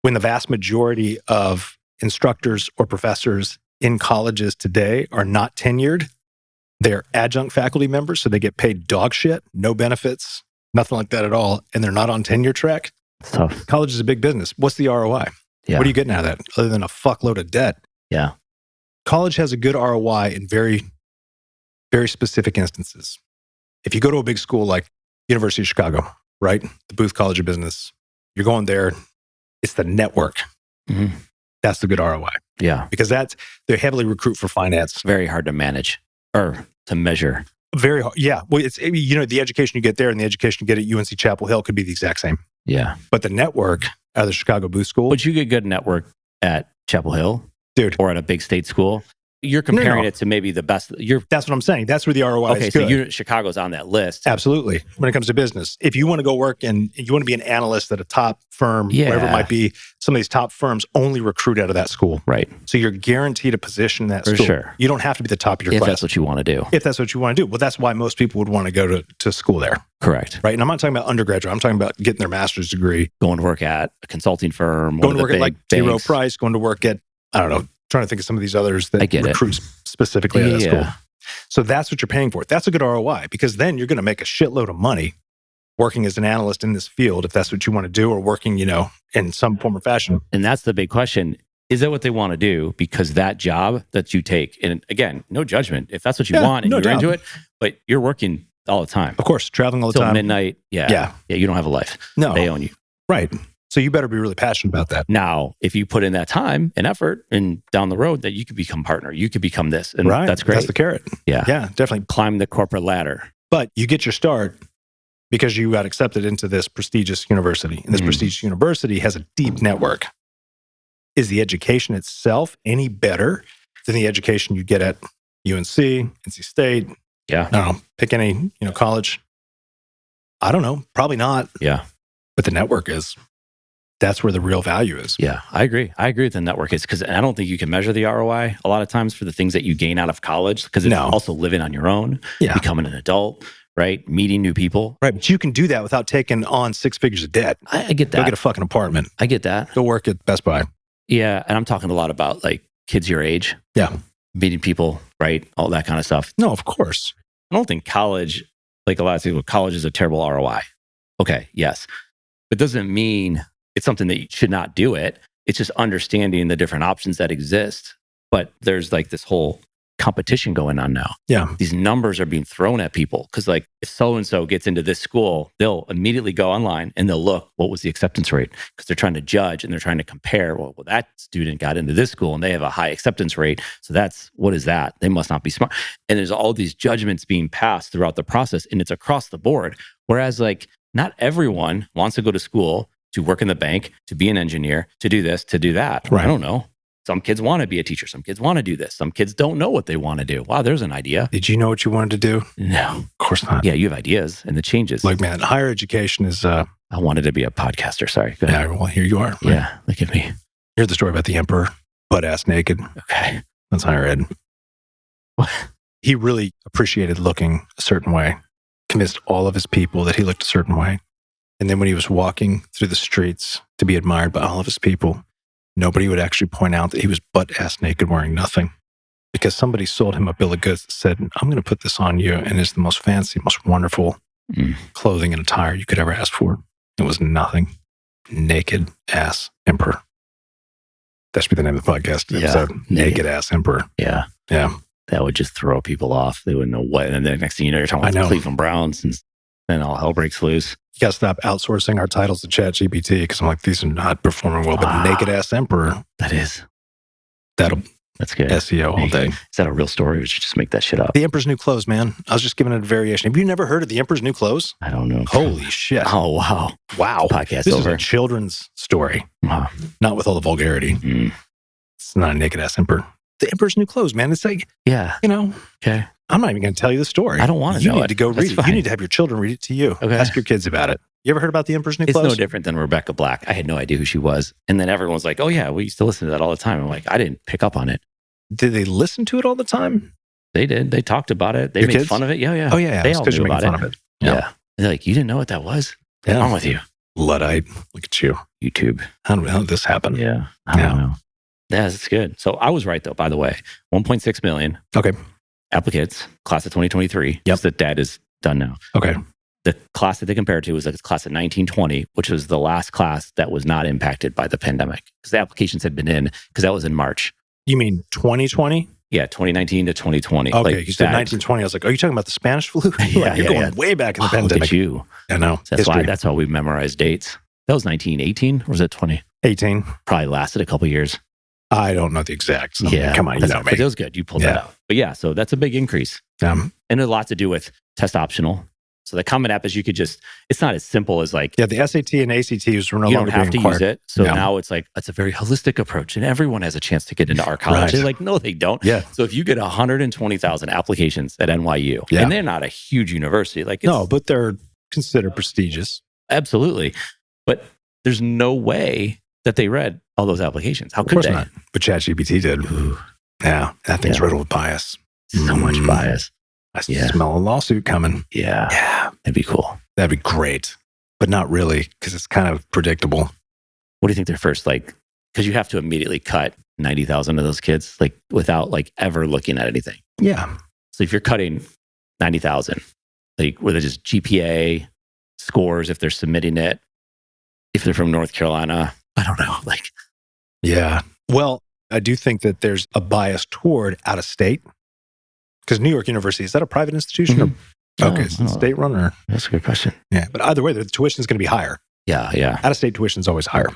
When the vast majority of instructors or professors in colleges today are not tenured, they're adjunct faculty members, so they get paid dog shit, no benefits, nothing like that at all, and they're not on tenure track. It's tough. College is a big business. What's the ROI? Yeah. What are you getting out of that other than a fuckload of debt? Yeah. College has a good ROI in very, very specific instances. If you go to a big school like University of Chicago, right? The Booth College of Business, you're going there, it's the network. That's the good ROI. Yeah. Because they heavily recruit for finance. Very hard to manage or to measure. Very hard. Yeah. Well, it's, the education you get there and the education you get at UNC Chapel Hill could be the exact same. Yeah. But the network out of the Chicago Booth School. Would you get good network at Chapel Hill? Dude. Or at a big state school? You're comparing it to maybe the best. That's what I'm saying. That's where the ROI is good. So Chicago's on that list. Absolutely. When it comes to business, if you want to go work and you want to be an analyst at a top firm, whatever it might be, some of these top firms only recruit out of that school. Right. So you're guaranteed a position in that school. Sure. You don't have to be the top of your class. If that's what you want to do. If that's what you want to do. Well, that's why most people would want to go to school there. Correct. Right. And I'm not talking about undergraduate. I'm talking about getting their master's degree. Going to work at a consulting firm. Going to work at like T. Rowe Price. Going to work at, I don't know, trying to think of some of these others that recruit specifically at that school. So that's what you're paying for. That's a good ROI because then you're going to make a shitload of money working as an analyst in this field, if that's what you want to do, or working, in some form or fashion. And that's the big question. Is that what they want to do? Because that job that you take, and again, no judgment. If that's what you want and you're into it, but you're working all the time. Of course, traveling all the Till time. midnight. Yeah. You don't have a life. No. They own you. Right. So you better be really passionate about that. Now, if you put in that time and effort and down the road, that you could become partner, you could become this. And that's great. That's the carrot. Yeah. Yeah, definitely. Climb the corporate ladder. But you get your start because you got accepted into this prestigious university. And this prestigious university has a deep network. Is the education itself any better than the education you get at UNC, NC State? Yeah. I don't know. Pick any, college. I don't know. Probably not. Yeah. But the network is. That's where the real value is. Yeah, I agree. I agree with the network. It's because I don't think you can measure the ROI a lot of times for the things that you gain out of college, because it's also living on your own, becoming an adult, right? Meeting new people. Right. But you can do that without taking on 6 figures of debt. I get that. Go get a fucking apartment. I get that. Go work at Best Buy. Yeah. And I'm talking a lot about like kids your age. Yeah. Meeting people, right? All that kind of stuff. No, of course. I don't think college, like a lot of people, college is a terrible ROI. Okay. Yes. But doesn't mean it's something that you should not do it. It's just understanding the different options that exist. But there's like this whole competition going on now. Yeah. These numbers are being thrown at people because like if so-and-so gets into this school, they'll immediately go online and they'll look, what was the acceptance rate? Because they're trying to judge and they're trying to compare, well, that student got into this school and they have a high acceptance rate. So what is that? They must not be smart. And there's all these judgments being passed throughout the process and it's across the board. Whereas like not everyone wants to go to school to work in the bank, to be an engineer, to do this, to do that. Right. I don't know. Some kids want to be a teacher. Some kids want to do this. Some kids don't know what they want to do. Wow, there's an idea. Did you know what you wanted to do? No. Of course not. Yeah, you have ideas and the changes. Like, man, higher education is... I wanted to be a podcaster. Sorry. Go ahead. Yeah, well, here you are. Right? Yeah, look at me. You heard the story about the emperor, butt-ass naked. Okay. That's higher ed. What? He really appreciated looking a certain way, convinced all of his people that he looked a certain way. And then when he was walking through the streets to be admired by all of his people, nobody would actually point out that he was butt-ass naked wearing nothing. Because somebody sold him a bill of goods that said, I'm going to put this on you. And it's the most fancy, most wonderful clothing and attire you could ever ask for. It was nothing. Naked ass emperor. That should be the name of the podcast episode. Naked ass emperor. Yeah. Yeah. That would just throw people off. They wouldn't know what. And then the next thing you know, you're talking about the Cleveland Browns and then all hell breaks loose. You got to stop outsourcing our titles to ChatGPT because I'm like, these are not performing well. But naked ass emperor. That's good. SEO all day. Is that a real story or did you just make that shit up? The Emperor's New Clothes, man. I was just giving it a variation. Have you never heard of The Emperor's New Clothes? I don't know. Holy shit. Oh, wow. Wow. Podcast this over. Is a children's story. Wow. Not with all the vulgarity. It's not a naked ass emperor. The Emperor's New Clothes, man. It's like, Okay. I'm not even going to tell you the story. I don't want to know it. You need to go read it. Fine. You need to have your children read it to you. Okay. Ask your kids about it. You ever heard about The Emperor's New Clothes? It's no different than Rebecca Black. I had no idea who she was. And then everyone's like, oh yeah, we used to listen to that all the time. I'm like, I didn't pick up on it. Did they listen to it all the time? They did. They talked about it. They Your made kids? fun of it. Yeah. Oh yeah. They all knew about fun of it. Yeah. They're like, you didn't know what that was? What's wrong with you? Luddite. Look at you. YouTube. How did this happen? Yeah. I don't know. Yeah, that's good. So I was right though, by the way. 1.6 million. Okay. Applicants, class of 2023. Yep. The debt is done now. Okay. The class that they compared to was a class of 1920, which was the last class that was not impacted by the pandemic because the applications had been in because that was in March. You mean 2020? Yeah, 2019 to 2020. Okay, like you said 1920. I was like, are you talking about the Spanish flu? You're going way back in the pandemic. Look at you. I know. So that's why we memorized dates. That was 1918 or was it 20? 18. Probably lasted a couple of years. I don't know the exacts. Yeah. Come on, you know me. But it was good. You pulled that out. But yeah, so that's a big increase. And a lot to do with test optional. So the Common App is you could just, it's not as simple as like. Yeah, the SAT and ACTs were no you longer don't have being to required. use it. So now it's like, it's a very holistic approach and everyone has a chance to get into our college. Right. They're like, no, they don't. Yeah. So if you get 120,000 applications at NYU, and they're not a huge university. Like no, but they're considered prestigious. Absolutely. But there's no way that they read all those applications. How could they? Of course not. But ChatGPT did. Ooh. Yeah, that thing's riddled with bias. So much bias. I smell a lawsuit coming. Yeah. That'd be cool. That'd be great. But not really, because it's kind of predictable. What do you think they're first? Like, because you have to immediately cut 90,000 of those kids, like without like ever looking at anything. Yeah. So if you're cutting 90,000, like were they just GPA scores if they're submitting it, if they're from North Carolina? I don't know. Like, yeah. Well, I do think that there's a bias toward out of state. Because New York University, is that a private institution? Mm-hmm. Okay, so state run or? That's a good question. Yeah, but either way, the tuition is going to be higher. Yeah. Out-of-state tuition is always higher.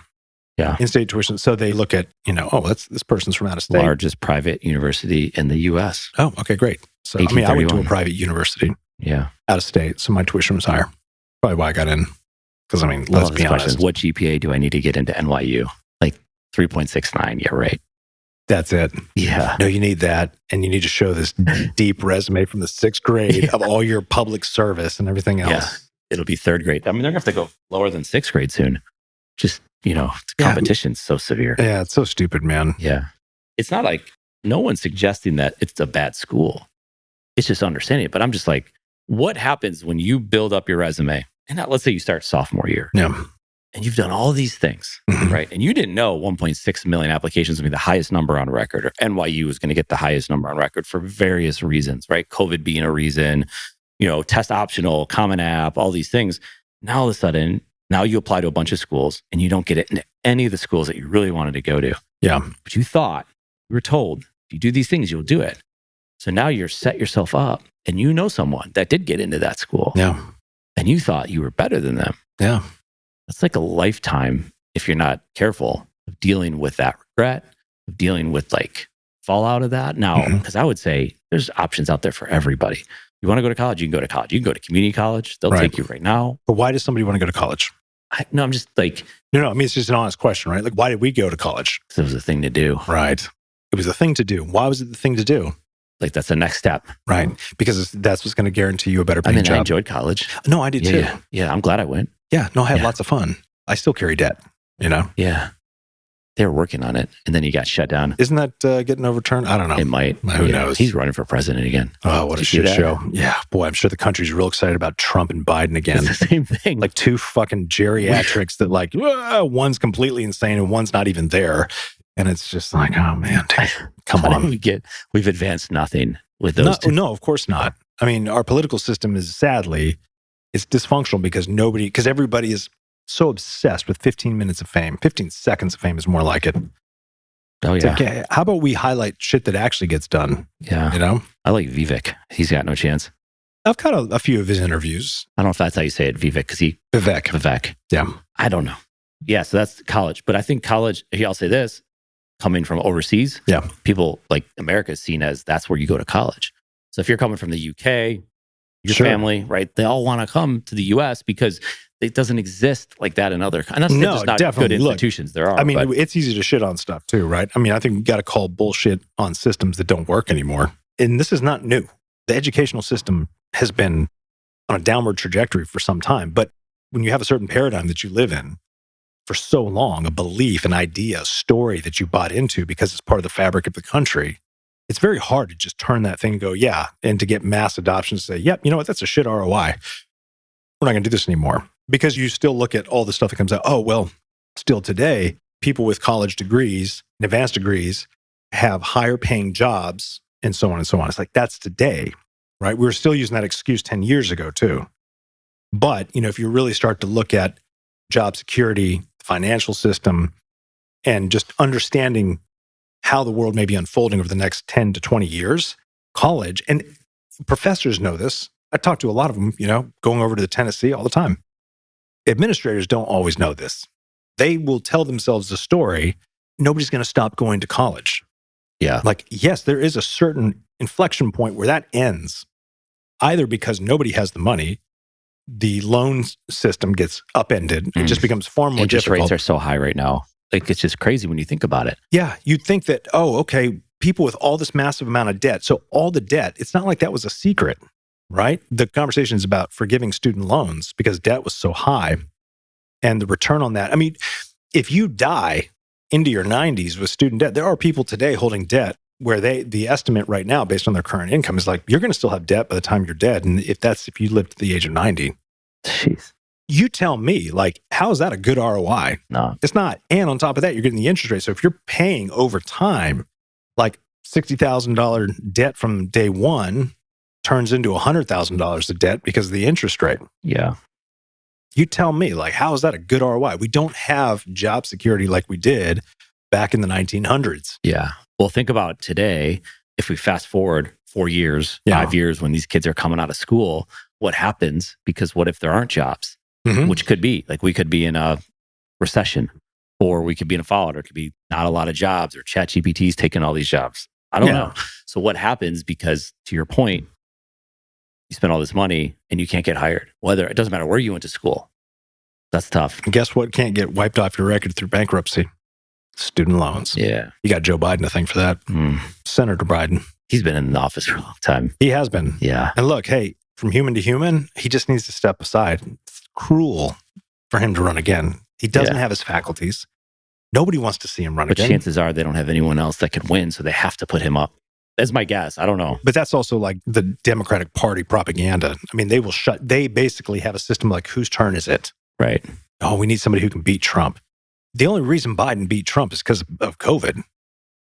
Yeah. In-state tuition, so they look at, this person's from out of state. Largest private university in the U.S. Oh, okay, great. So, I went to a 1831. private university Yeah. out of state, so my tuition was higher. Probably why I got in. Because, let's be honest. What GPA do I need to get into NYU? Like 3.69. Yeah, right. That's it. Yeah. No, you need that. And you need to show this deep resume from the 6th grade of all your public service and everything else. Yeah. It'll be 3rd grade. They're going to have to go lower than 6th grade soon. Just, the competition's so severe. Yeah, it's so stupid, man. Yeah. It's not like no one's suggesting that it's a bad school. It's just understanding it. But I'm just like, what happens when you build up your resume? And now, let's say you start sophomore year. Yeah. And you've done all these things, right? And you didn't know 1.6 million applications would be the highest number on record, or NYU was going to get the highest number on record for various reasons, right? COVID being a reason, test optional, Common App, all these things. Now, all of a sudden, now you apply to a bunch of schools and you don't get it in any of the schools that you really wanted to go to. Yeah. But you were told, if you do these things, you'll do it. So now you're set yourself up and you know someone that did get into that school. Yeah. And you thought you were better than them. Yeah. That's like a lifetime, if you're not careful, of dealing with that regret, of dealing with fallout of that. Now, because I would say there's options out there for everybody. You want to go to college, you can go to college. You can go to community college. They'll take you right now. But why does somebody want to go to college? I'm just like... No, it's just an honest question, right? Like, why did we go to college? Because it was a thing to do. Right. It was a thing to do. Why was it the thing to do? Like, that's the next step. Right. Because that's what's going to guarantee you a better paying job. I enjoyed college. No, I did too. Yeah, I'm glad I went. Yeah. No, I had lots of fun. I still carry debt, Yeah. They were working on it. And then he got shut down. Isn't that getting overturned? I don't know. It might. Who knows? He's running for president again. Oh, what a shit show. Yeah. Boy, I'm sure the country's real excited about Trump and Biden again. It's the same thing. Like two fucking geriatrics that one's completely insane and one's not even there. And it's just like, oh man, come on. We've advanced nothing with those two. No, of course not. Our political system is it's dysfunctional because everybody is so obsessed with 15 minutes of fame. 15 seconds of fame is more like it. Oh, yeah. Okay, how about we highlight shit that actually gets done? Yeah. I like Vivek. He's got no chance. I've got a few of his interviews. I don't know if that's how you say it, Vivek, because Vivek. Yeah. I don't know. Yeah, so that's college. But I think college, I'll say this, coming from overseas, people like America is seen as that's where you go to college. So if you're coming from the UK, your family, right? They all want to come to the US because it doesn't exist like that in other countries. There's not good institutions. There are. It's easy to shit on stuff too, right? I think we got to call bullshit on systems that don't work anymore. And this is not new. The educational system has been on a downward trajectory for some time. But when you have a certain paradigm that you live in for so long, a belief, an idea, a story that you bought into because it's part of the fabric of the country, it's very hard to just turn that thing and go, and to get mass adoption to say, yep, you know what, that's a shit ROI. We're not going to do this anymore. Because you still look at all the stuff that comes out. Oh, well, still today, people with college degrees and advanced degrees have higher paying jobs and so on and so on. It's like, that's today, right? We were still using that excuse 10 years ago too. But, if you really start to look at job security, the financial system, and just understanding how the world may be unfolding over the next 10 to 20 years, college, and professors know this. I talk to a lot of them, going over to the Tennessee all the time. Administrators don't always know this. They will tell themselves a story. Nobody's going to stop going to college. Yeah. Like, yes, there is a certain inflection point where that ends, either because nobody has the money, the loan system gets upended, it just becomes far more Interest difficult. Rates are so high right now. Like, it's just crazy when you think about it. Yeah, you'd think that, people with all this massive amount of debt, so all the debt, it's not like that was a secret, right? The conversation is about forgiving student loans because debt was so high and the return on that. If you die into your 90s with student debt, there are people today holding debt where the estimate right now based on their current income is like, you're going to still have debt by the time you're dead. And if you live to the age of 90, jeez. You tell me, how is that a good ROI? No. It's not. And on top of that, you're getting the interest rate. So if you're paying over time, like $60,000 debt from day one turns into $100,000 of debt because of the interest rate. Yeah. You tell me, how is that a good ROI? We don't have job security like we did back in the 1900s. Yeah. Well, think about today. If we fast forward 4 years, 5 years, when these kids are coming out of school, what happens, because what if there aren't jobs, Mhm. which could be like we could be in a recession, or we could be in a fallout, or it could be not a lot of jobs, or ChatGPT's taking all these jobs. I don't know. So what happens, because to your point, you spend all this money and you can't get hired, whether it doesn't matter where you went to school. That's tough. And guess what can't get wiped off your record through bankruptcy? Student loans. Yeah. You got Joe Biden to thank for that. Senator Biden. He's been in the office for a long time. He has been. Yeah. And look, hey, from human to human, he just needs to step aside. It's cruel for him to run again. He doesn't have his faculties. Nobody wants to see him run But again. chances are they don't have anyone else that could win, so they have to put him up. That's my guess. I don't know. But that's also like the Democratic Party propaganda. I mean, they basically have a system like, whose turn is it? Right. Oh, we need somebody who can beat Trump. The only reason Biden beat Trump is because of COVID.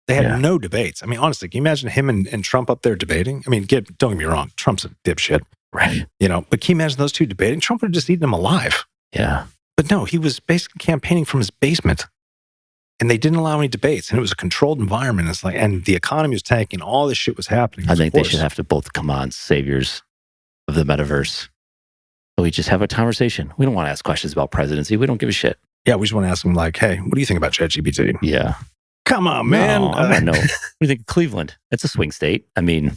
They had no debates. I mean, honestly, can you imagine him and Trump up there debating? I mean, don't get me wrong. Trump's a dipshit. Right. But can you imagine those two debating? Trump would have just eaten them alive. Yeah. But no, he was basically campaigning from his basement. And they didn't allow any debates. And it was a controlled environment. It's like, and the economy was tanking. All this shit was happening. I think they should have to both come on, saviors of the metaverse. So we just have a conversation. We don't want to ask questions about presidency. We don't give a shit. Yeah, we just want to ask them like, hey, what do you think about ChatGPT? Yeah. Come on, man. No, I know. What do you think of Cleveland? It's a swing state. I mean,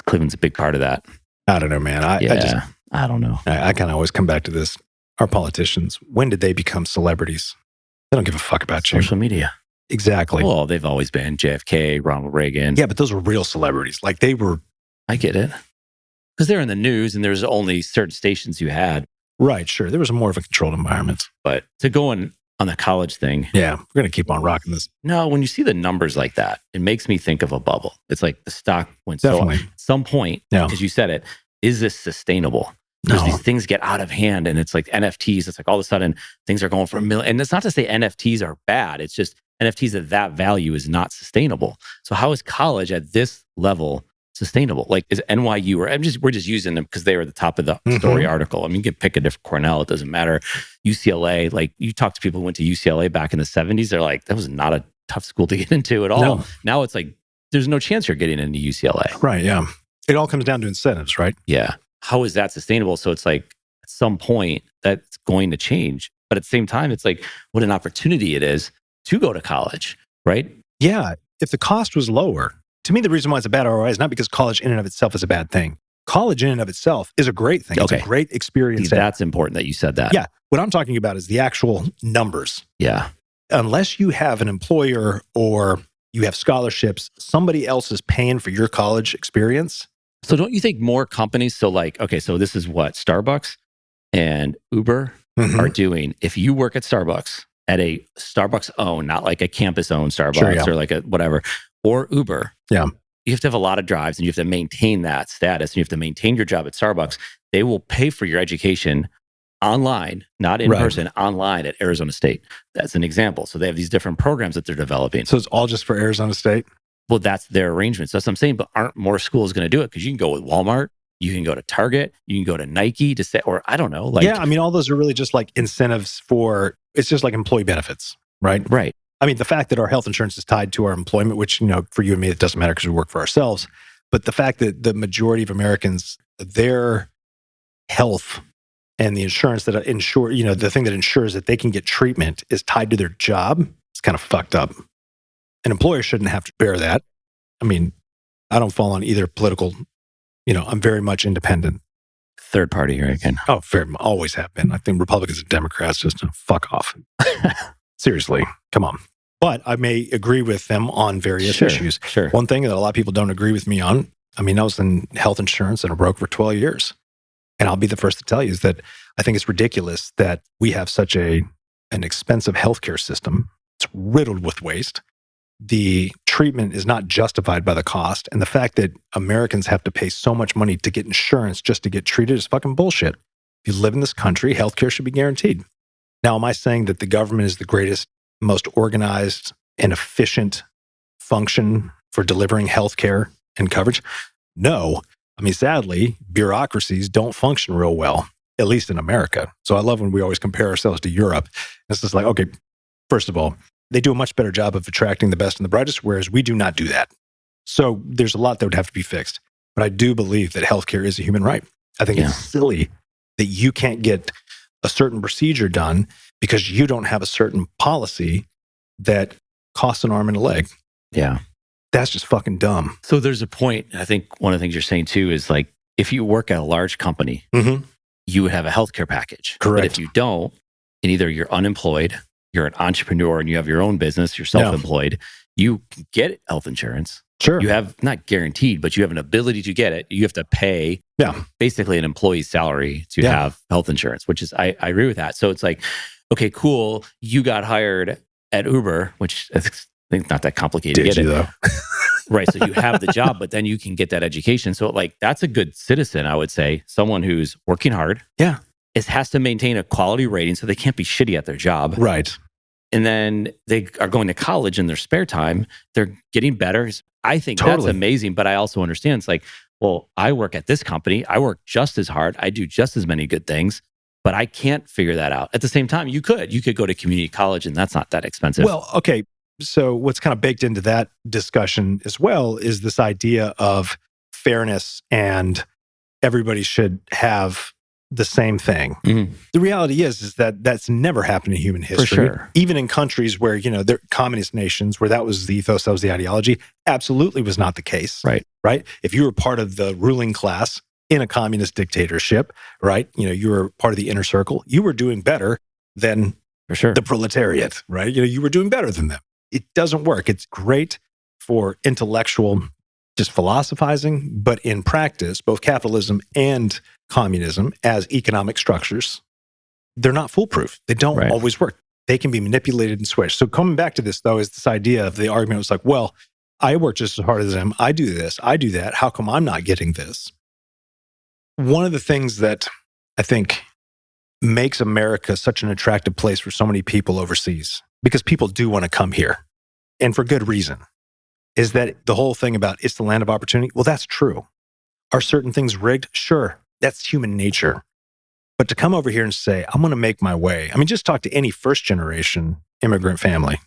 Cleveland's a big part of that. I don't know, man. I don't know. I kind of always come back to this. Our politicians, when did they become celebrities? They don't give a fuck about you. Social media. Exactly. Well, they've always been JFK, Ronald Reagan. Yeah, but those were real celebrities. Like they were. I get it. Because they're in the news and there's only certain stations you had. Right, sure. There was more of a controlled environment. But to go on the college thing. Yeah, we're going to keep on rocking this. No, when you see the numbers like that, it makes me think of a bubble. It's like the stock went Definitely. so at some point, because you said it, is this sustainable? Because these things get out of hand and it's like NFTs. It's like all of a sudden things are going for $1 million. And it's not to say NFTs are bad. It's just NFTs at that value is not sustainable. So how is college at this level sustainable? Like is NYU, or we're just using them because they were the top of the story article. I mean, you can pick a different Cornell. It doesn't matter. UCLA, like you talk to people who went to UCLA back in the 70s. They're like, that was not a tough school to get into at all. No. Now it's like, there's no chance you're getting into UCLA. Right, yeah. It all comes down to incentives, right? Yeah. How is that sustainable? So it's like at some point that's going to change. But at the same time, it's like what an opportunity it is to go to college, right? Yeah. If the cost was lower, to me, the reason why it's a bad ROI is not because college in and of itself is a bad thing. College in and of itself is a great thing. Okay. It's a great experience. That's important that you said that. Yeah. What I'm talking about is the actual numbers. Yeah. Unless you have an employer or you have scholarships, somebody else is paying for your college experience. So don't you think more companies, so like, okay, so this is what Starbucks and Uber are doing. If you work at Starbucks, at a Starbucks owned, not like a campus owned Starbucks or like a whatever, or Uber, you have to have a lot of drives and you have to maintain that status and you have to maintain your job at Starbucks. They will pay for your education online, not in person, online at Arizona State. That's an example. So they have these different programs that they're developing. So it's all just for Arizona State? Well, that's their arrangements. That's what I'm saying. But aren't more schools going to do it? Because you can go with Walmart, you can go to Target, you can go to Nike to say, or I don't know. Like, yeah, I mean, all those are really just like incentives for, it's just like employee benefits, right? Right. I mean, the fact that our health insurance is tied to our employment, which, for you and me, it doesn't matter because we work for ourselves. But the fact that the majority of Americans, their health and the insurance that the thing that ensures that they can get treatment is tied to their job, it's kind of fucked up. An employer shouldn't have to bear that. I mean, I don't fall on either political, I'm very much independent. Third party here again. Oh, fair. Always have been. I think Republicans and Democrats just fuck off. Seriously, come on. But I may agree with them on various issues. Sure. One thing that a lot of people don't agree with me on, I mean, I was in health insurance and a broker for 12 years. And I'll be the first to tell you is that I think it's ridiculous that we have such an expensive healthcare system. It's riddled with waste. The treatment is not justified by the cost. And the fact that Americans have to pay so much money to get insurance just to get treated is fucking bullshit. If you live in this country, healthcare should be guaranteed. Now, am I saying that the government is the greatest, most organized and efficient function for delivering healthcare and coverage? No. I mean, sadly, bureaucracies don't function real well, at least in America. So I love when we always compare ourselves to Europe. It's just like, okay, first of all, they do a much better job of attracting the best and the brightest, whereas we do not do that. So there's a lot that would have to be fixed. But I do believe that healthcare is a human right. I think it's silly that you can't get a certain procedure done because you don't have a certain policy that costs an arm and a leg. Yeah. That's just fucking dumb. So there's a point, I think one of the things you're saying too is like, if you work at a large company, you would have a healthcare package. Correct. But if you don't, and either you're unemployed, you're an entrepreneur and you have your own business, you're self-employed, you can get health insurance. Sure. You have, not guaranteed, but you have an ability to get it. You have to pay basically an employee's salary to have health insurance, which is, I agree with that. So it's like, okay, cool. You got hired at Uber, which I think not that complicated to get it. Though? Right. So you have the job, but then you can get that education. So like, that's a good citizen, I would say. Someone who's working hard. Yeah. It has to maintain a quality rating so they can't be shitty at their job. Right. And then they are going to college in their spare time. They're getting better. I think that's amazing. But I also understand it's like, well, I work at this company. I work just as hard. I do just as many good things, but I can't figure that out. At the same time, you could go to community college and that's not that expensive. Well, okay. So what's kind of baked into that discussion as well is this idea of fairness and everybody should have the same thing. The reality is that that's never happened in human history. For sure. Even in countries where, they're communist nations, where that was the ethos, that was the ideology, absolutely was not the case. Right? If you were part of the ruling class in a communist dictatorship, right? You were part of the inner circle, you were doing better than the proletariat, right? You were doing better than them. It doesn't work. It's great for intellectual, just philosophizing, but in practice, both capitalism and communism as economic structures, they're not foolproof. They don't always work. They can be manipulated and switched. So coming back to this, though, is this idea of the argument was like, well, I work just as hard as them. I do this. I do that. How come I'm not getting this? One of the things that I think makes America such an attractive place for so many people overseas, because people do want to come here, and for good reason, is that the whole thing about it's the land of opportunity. Well, that's true. Are certain things rigged? Sure. That's human nature. But to come over here and say, I'm going to make my way. I mean, just talk to any first generation immigrant family,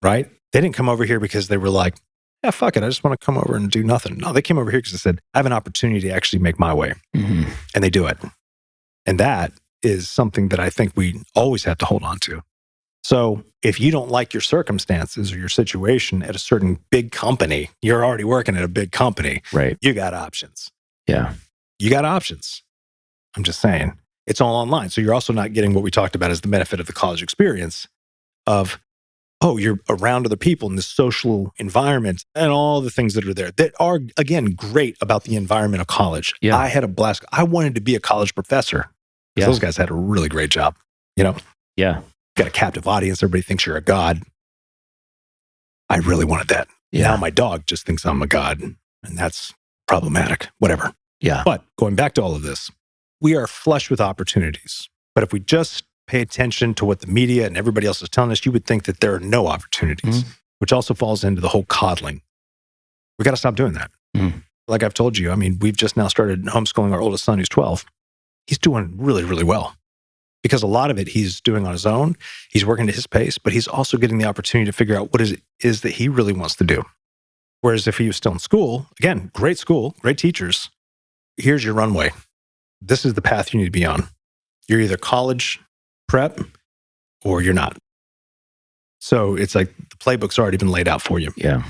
right? They didn't come over here because they were like, yeah, fuck it. I just want to come over and do nothing. No, they came over here because they said, I have an opportunity to actually make my way. And they do it. And that is something that I think we always have to hold on to. So if you don't like your circumstances or your situation at a certain big company, you're already working at a big company, right? You got options. Yeah. You got options. I'm just saying. It's all online. So you're also not getting what we talked about as the benefit of the college experience of, oh, you're around other people in this social environment and all the things that are there that are, again, great about the environment of college. Yeah. I had a blast. I wanted to be a college professor. Yeah. Those guys had a really great job, Yeah. Got a captive audience. Everybody thinks you're a god. I really wanted that. Yeah. Now my dog just thinks I'm a god, and that's problematic. Whatever. Yeah. But going back to all of this, we are flush with opportunities. But if we just pay attention to what the media and everybody else is telling us, you would think that there are no opportunities, which also falls into the whole coddling. We got to stop doing that. Like I've told you, I mean, we've just now started homeschooling our oldest son who's 12. He's doing really, really well. Because a lot of it he's doing on his own. He's working at his pace, but he's also getting the opportunity to figure out what it is that he really wants to do. Whereas if he was still in school, again, great school, great teachers, here's your runway. This is the path you need to be on. You're either college prep or you're not. So it's like the playbook's already been laid out for you. Yeah.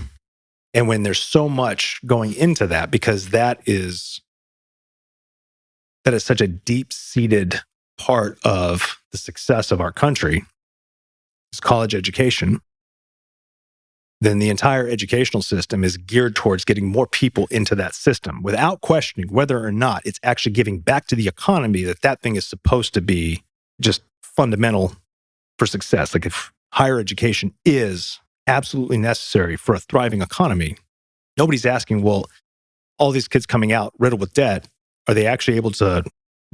And when there's so much going into that, because that is such a deep-seated part of the success of our country is college education, then the entire educational system is geared towards getting more people into that system without questioning whether or not it's actually giving back to the economy that thing is supposed to be just fundamental for success. Like if higher education is absolutely necessary for a thriving economy, nobody's asking, well, all these kids coming out riddled with debt, are they actually able to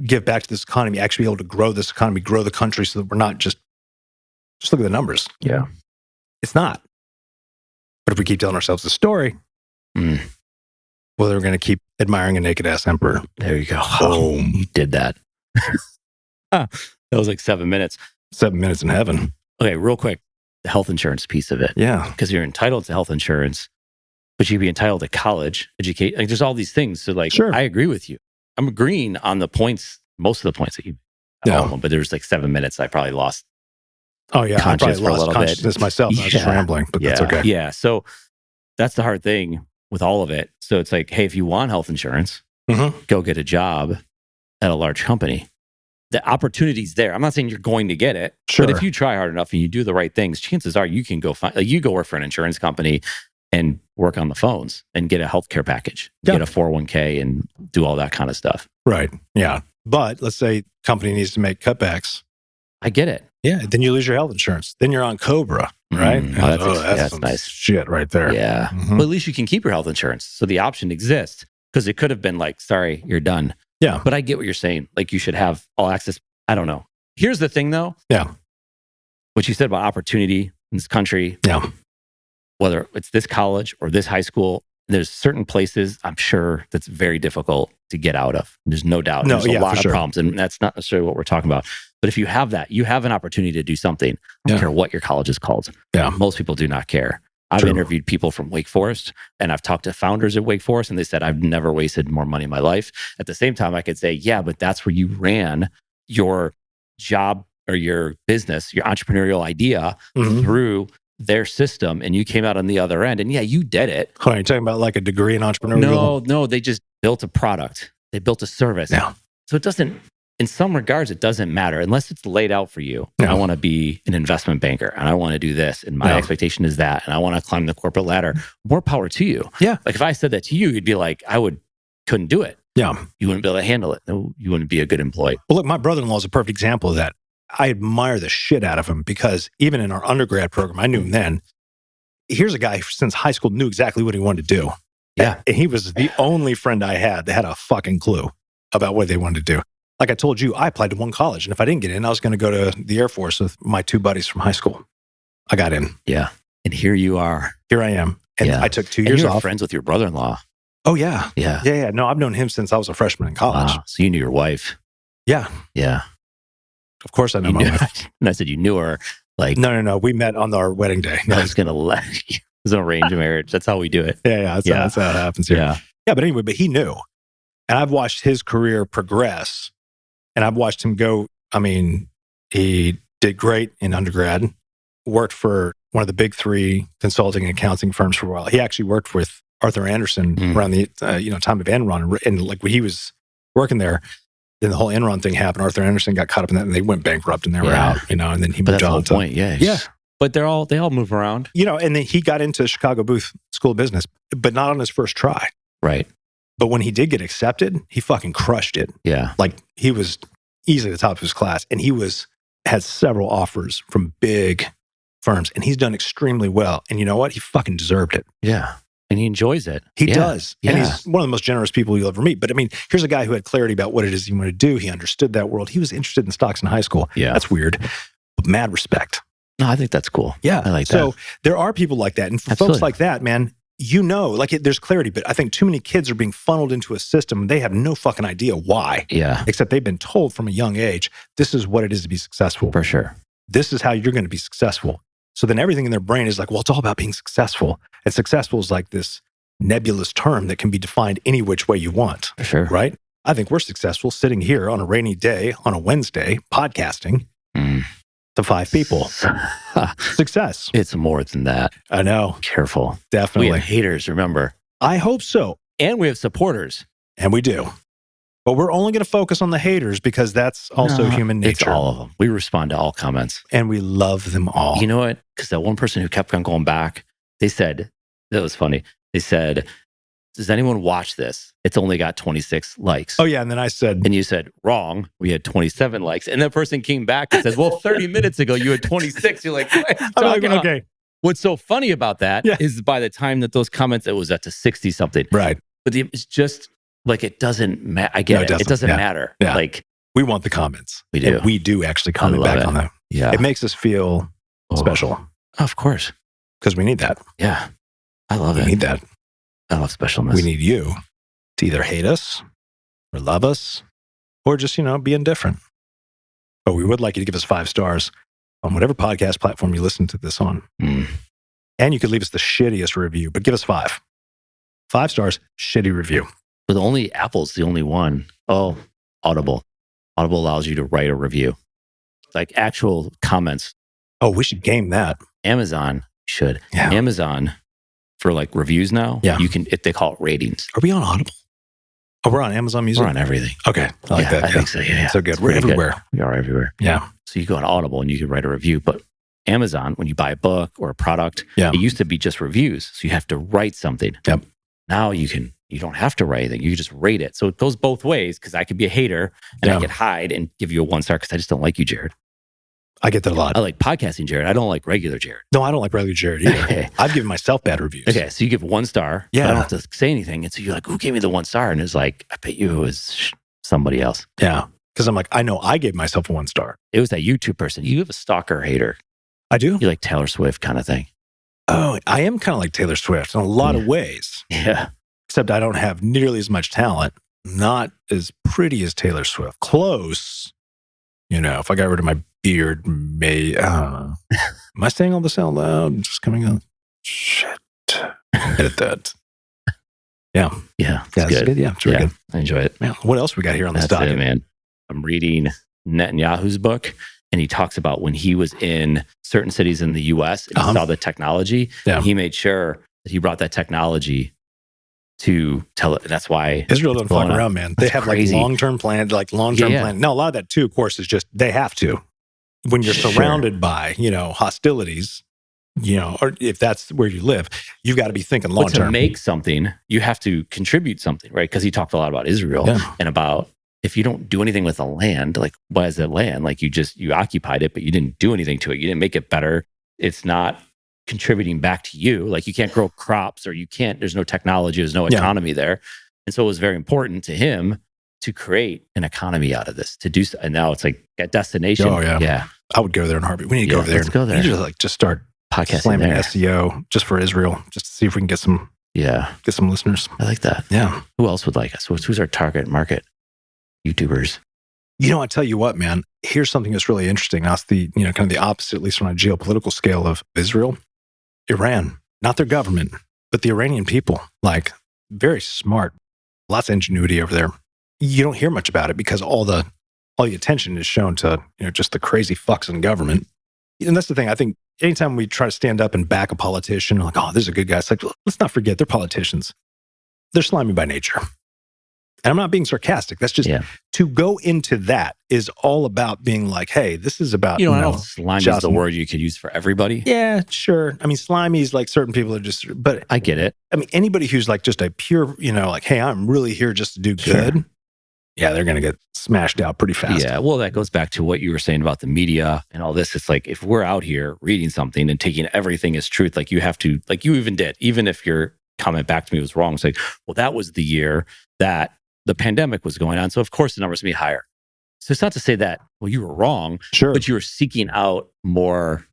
give back to this economy, actually be able to grow this economy, grow the country so that we're not just look at the numbers. Yeah. It's not. But if we keep telling ourselves the story, well, they're going to keep admiring a naked ass emperor. There you go. Oh, you did that. That was like 7 minutes. 7 minutes in heaven. Okay, real quick. The health insurance piece of it. Yeah. Because you're entitled to health insurance, but you'd be entitled to college, educate. Like there's all these things. So like, sure. I agree with you. I'm agreeing on the points, most of the points that you, all of them, but there's like 7 minutes. I probably lost. Oh yeah, I probably lost consciousness myself. I was just rambling, but that's okay. Yeah. So that's the hard thing with all of it. So it's like, hey, if you want health insurance, go get a job at a large company. The opportunity's there. I'm not saying you're going to get it, but if you try hard enough and you do the right things, chances are you can go find, like, you go work for an insurance company and work on the phones and get a healthcare package, get a 401k and do all that kind of stuff. Right. Yeah. But let's say company needs to make cutbacks. I get it. Yeah. Then you lose your health insurance. Then you're on Cobra, right? That's nice shit right there. Yeah. But at least you can keep your health insurance. So the option exists, because it could have been like, sorry, you're done. Yeah. But I get what you're saying. Like, you should have all access. I don't know. Here's the thing though. Yeah. What you said about opportunity in this country. Yeah. Whether it's this college or this high school, there's certain places I'm sure that's very difficult to get out of. There's no doubt. There's a lot of problems. And that's not necessarily what we're talking about. But if you have that, you have an opportunity to do something. I don't care what your college is called. Yeah. Most people do not care. I've interviewed people from Wake Forest, and I've talked to founders at Wake Forest, and they said, I've never wasted more money in my life. At the same time, I could say, yeah, but that's where you ran your job or your business, your entrepreneurial idea through their system, and you came out on the other end. And yeah, you did it. Hold on, you're talking about like a degree in entrepreneurial? No, they just built a product. They built a service. Yeah. So it doesn't, in some regards, it doesn't matter unless it's laid out for you. I want to be an investment banker and I want to do this. And my expectation is that, and I want to climb the corporate ladder. More power to you. Yeah. Like if I said that to you, you'd be like, couldn't do it. Yeah. You wouldn't be able to handle it. You wouldn't be a good employee. Well, look, my brother-in-law is a perfect example of that. I admire the shit out of him, because even in our undergrad program, I knew him then. Here's a guy who since high school knew exactly what he wanted to do. Yeah. And he was the only friend I had that had a fucking clue about what they wanted to do. Like I told you, I applied to one college, and if I didn't get in, I was going to go to the Air Force with my two buddies from high school. I got in. Yeah. And here you are. Here I am. And I took 2 years off. Friends with your brother-in-law. Oh, yeah. Yeah. Yeah. No, I've known him since I was a freshman in college. Wow. So you knew your wife. Yeah. Yeah. Of course I know my wife. And I said, you knew her. Like, no. We met on our wedding day. I was going to let you. It was an arranged marriage. That's how we do it. Yeah. That's how it happens here. Yeah. But anyway, but he knew. And I've watched his career progress, and I've watched him go. I mean, he did great in undergrad, worked for one of the big three consulting and accounting firms for a while. He actually worked with Arthur Anderson around the time of Enron. And like when he was working there, then the whole Enron thing happened. Arthur Anderson got caught up in that, and they went bankrupt, and they were out. And then he moved on. That's the whole point. Yeah. But they all move around. And then he got into Chicago Booth School of Business, but not on his first try. Right. But when he did get accepted, he fucking crushed it. Yeah. Like he was easily the top of his class, and he had several offers from big firms, and he's done extremely well. And you know what? He fucking deserved it. Yeah. And he enjoys it. He does. Yeah. And he's one of the most generous people you'll ever meet. But I mean, here's a guy who had clarity about what it is he wanted to do. He understood that world. He was interested in stocks in high school. Yeah. That's weird. But mad respect. No, I think that's cool. Yeah. I like that. So there are people like that. And for folks like that, man, there's clarity. But I think too many kids are being funneled into a system, and they have no fucking idea why. Yeah. Except they've been told from a young age, this is what it is to be successful. For sure. This is how you're going to be successful. So then everything in their brain is like, well, it's all about being successful. And successful is like this nebulous term that can be defined any which way you want. For sure. Right? I think we're successful sitting here on a rainy day on a Wednesday podcasting to 5 people. Success. It's more than that. I know. Careful. Definitely. We have haters, remember. I hope so. And we have supporters. And we do. But we're only going to focus on the haters because that's also human nature. It's all of them. We respond to all comments. And we love them all. You know what? Because that one person who kept on going back, they said, that was funny. They said, does anyone watch this? It's only got 26 likes. Oh, yeah. And then I said... And you said, wrong. We had 27 likes. And that person came back and says, well, 30 minutes ago, you had 26. You're like, what are you talking about? Okay. What's so funny about that is by the time that those comments, it was at the 60-something. Right. But it's just like, it doesn't matter. I get it. It doesn't matter. Yeah. Like, we want the comments. We do. And we do actually comment back on them. Yeah. It makes us feel special. Of course. Because we need that. Yeah. I love it. We need that. I love specialness. We need you to either hate us or love us or just, be indifferent. But we would like you to give us 5 stars on whatever podcast platform you listen to this on. And you could leave us the shittiest review, but give us 5. 5 stars, shitty review. But only Apple's the only one. Oh, Audible. Audible allows you to write a review, like actual comments. Oh, we should game that. Amazon should. Yeah. Amazon for like reviews now. Yeah. You can, if they call it ratings. Are we on Audible? Oh, we're on Amazon Music? We're on everything. Okay. I like that. I think so. Yeah. So good. It's We're pretty everywhere. Good. We are everywhere. Yeah. So you go on Audible and you can write a review. But Amazon, when you buy a book or a product, Yeah. it used to be just reviews. So you have to write something. Yep. Now you don't have to write anything. You just rate it. So it goes both ways because I could be a hater and I could hide and give you a 1 star because I just don't like you, Jared. I get that a lot. I like podcasting Jared. I don't like regular Jared. No, I don't like regular Jared either. I've given myself bad reviews. Okay, so you give 1 star. Yeah. But I don't have to say anything. And so you're like, who gave me the 1 star? And it's like, I bet you it was somebody else. Yeah. Because I'm like, I know I gave myself a 1 star. It was that YouTube person. You have a stalker hater. I do? You like Taylor Swift kind of thing. Oh, I am kind of like Taylor Swift in a lot of ways. Yeah. Except I don't have nearly as much talent. Not as pretty as Taylor Swift. Close. You know, if I got rid of my beard, am I saying all this out loud? Just coming out. Shit. Edit that. Yeah. Yeah. That's good. Yeah. It's really good. I enjoy it. Man, what else we got here on this document? Man. I'm reading Netanyahu's book, and he talks about when he was in certain cities in the US and he saw the technology, and he made sure that he brought that technology to tell it. That's why Israel doesn't fuck around, man. They have crazy. like long-term plans, plan. Now, a lot of that too, of course, is just they have to. When you're surrounded by, hostilities, or if that's where you live, you've got to be thinking long-term. To make something, you have to contribute something, right? Because he talked a lot about Israel and about if you don't do anything with the land, like what is the land? Like you occupied it, but you didn't do anything to it. You didn't make it better. It's not contributing back to you. Like you can't grow crops or there's no technology, there's no economy there. And so it was very important to him to create an economy out of this, to do so. And now it's like a destination. Oh, yeah. Yeah. I would go there in a heartbeat. We need to go over there. Let's go there. We need to just start podcasting slamming there. SEO just for Israel, just to see if we can get some listeners. I like that. Yeah. Who else would like us? Who's our target market? YouTubers. I tell you what, man, here's something that's really interesting. That's the, kind of the opposite, at least on a geopolitical scale of Israel. Iran, not their government, but the Iranian people, like very smart, lots of ingenuity over there. You don't hear much about it because all the attention is shown to, just the crazy fucks in government. And that's the thing. I think anytime we try to stand up and back a politician, like, oh, this is a good guy. It's like, let's not forget they're politicians. They're slimy by nature. And I'm not being sarcastic. That's just to go into that is all about being like, hey, this is about, I don't know if slimy is the word you could use for everybody. Yeah, sure. I mean, slimy is like certain people are just, but I get it. I mean, anybody who's like just a pure, like, hey, I'm really here just to do good. Sure. Yeah, they're going to get smashed out pretty fast. Yeah, well, that goes back to what you were saying about the media and all this. It's like if we're out here reading something and taking everything as truth, like you have to, like you even did, even if your comment back to me was wrong, it's like, well, that was the year that the pandemic was going on. So of course the numbers will be higher. So it's not to say that, well, you were wrong, sure, but you were seeking out more